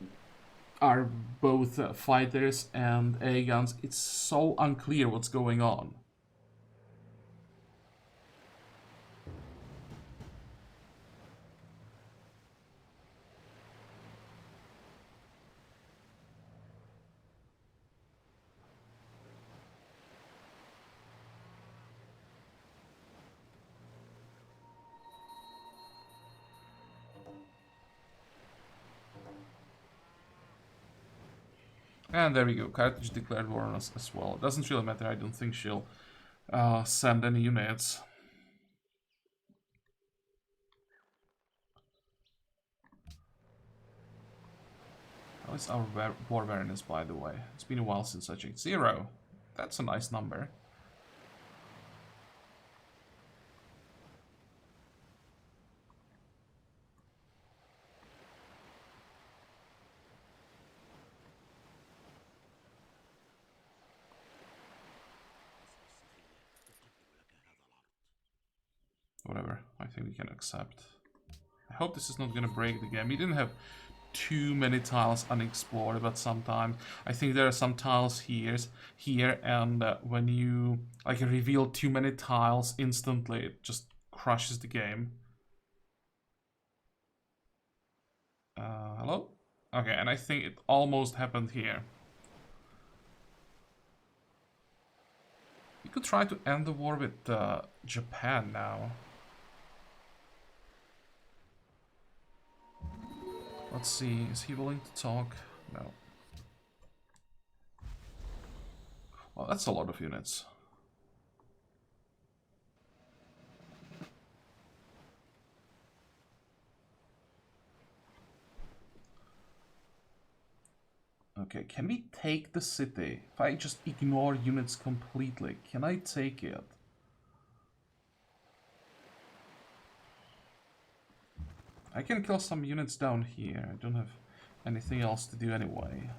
are both fighters and air guns. It's so unclear what's going on. And there we go, Carthage declared war on us as well. It doesn't really matter, I don't think she'll send any units. How is our war awareness, by the way? It's been a while since I checked. 0. That's a nice number. Whatever, I think we can accept. I hope this is not gonna break the game. We didn't have too many tiles unexplored, but sometimes I think there are some tiles here, and when you like reveal too many tiles instantly, it just crushes the game. Hello? Okay, and I think it almost happened here. You could try to end the war with Japan now. Let's see, is he willing to talk? No. Well, that's a lot of units. Okay, can we take the city? If I just ignore units completely, can I take it? I can kill some units down here. I don't have anything else to do anyway.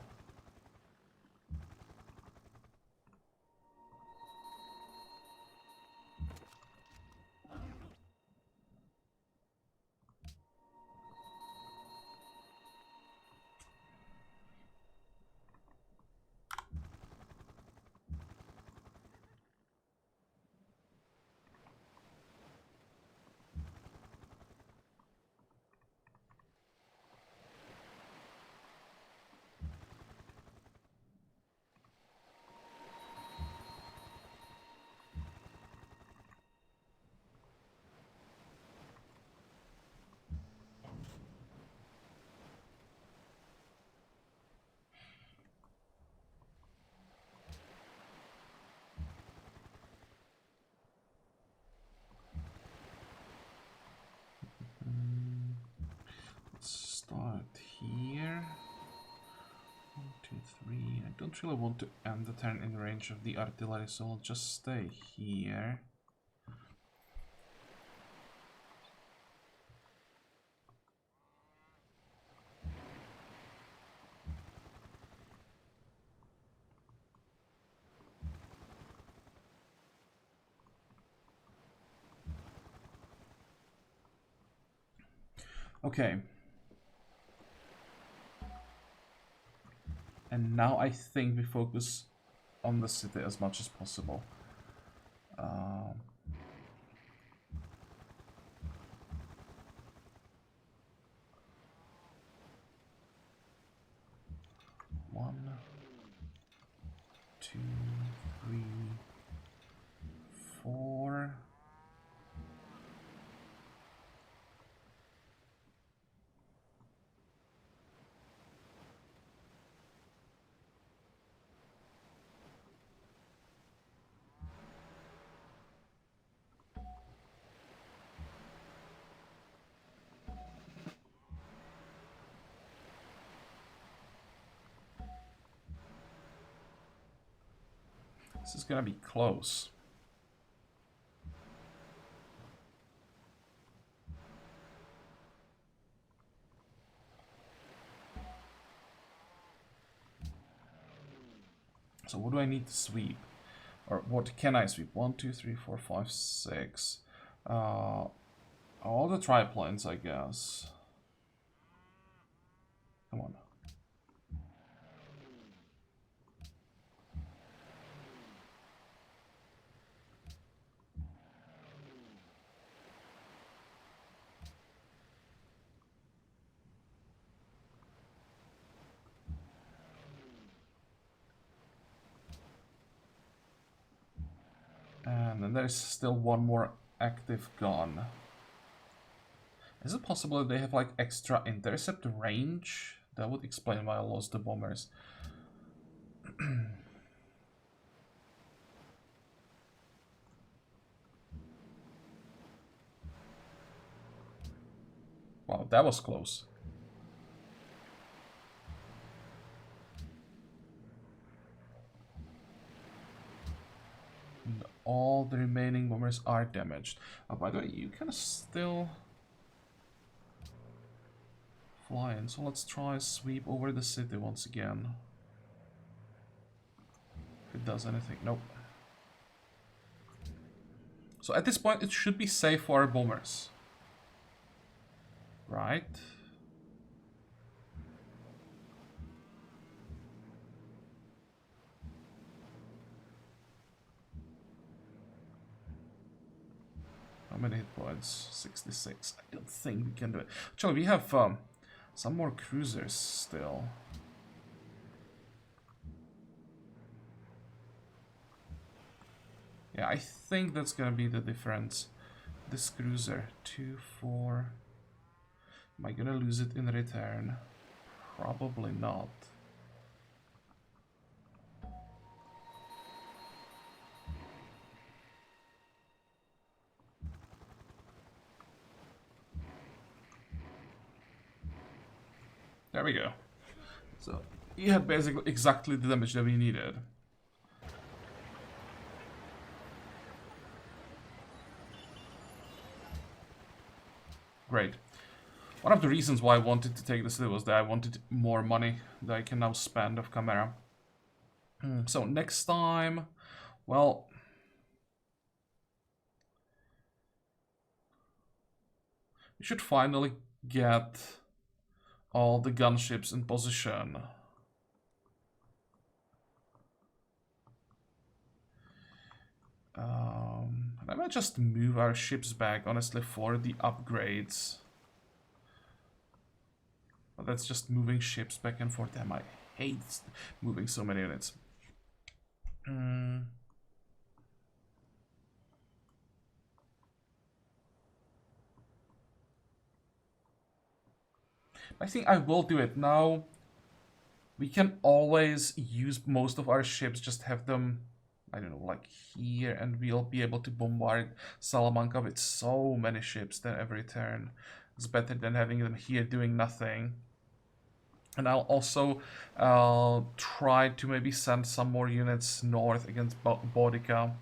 Start here. 1, 2, 3. I don't really want to end the turn in range of the artillery, so I'll just stay here. Okay. And now I think we focus on the city as much as possible. One, 2, 3, 4. This is gonna be close. So what do I need to sweep? Or what can I sweep? 1, 2, 3, 4, 5, 6. All the triplanes, I guess. Come on. And then there's still one more active gun. Is it possible that they have like extra intercept range? That would explain why I lost the bombers. Wow, that was close. And all the remaining bombers are damaged. Oh, by the way, you can still fly in, so let's try sweep over the city once again. If it does anything. Nope. So at this point, it should be safe for our bombers. Right? How many hit points? 66. I don't think we can do it. Actually, we have some more cruisers still. Yeah, I think that's gonna be the difference. This cruiser, 2, 4. Am I gonna lose it in return? Probably not. There we go. So, he had basically exactly the damage that we needed. Great. One of the reasons why I wanted to take this was that I wanted more money that I can now spend of camera. So next time, well, we should finally get all the gunships in position. I might just move our ships back, honestly, for the upgrades. But that's just moving ships back and forth. Damn, I hate moving so many units. I think I will do it now. We can always use most of our ships, just have them, I don't know, like here, and we'll be able to bombard Salamanca with so many ships that every turn. It's better than having them here doing nothing. And I'll also try to maybe send some more units north against Boudica.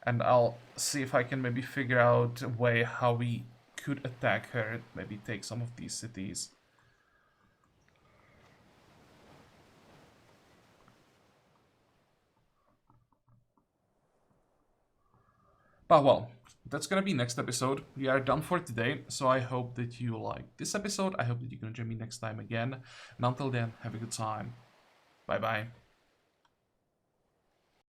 And I'll see if I can maybe figure out a way how we could attack her, maybe take some of these cities. But well, that's gonna be next episode. We are done for today, so I hope that you liked this episode. I hope that you're gonna join me next time again. And until then, have a good time. Bye bye.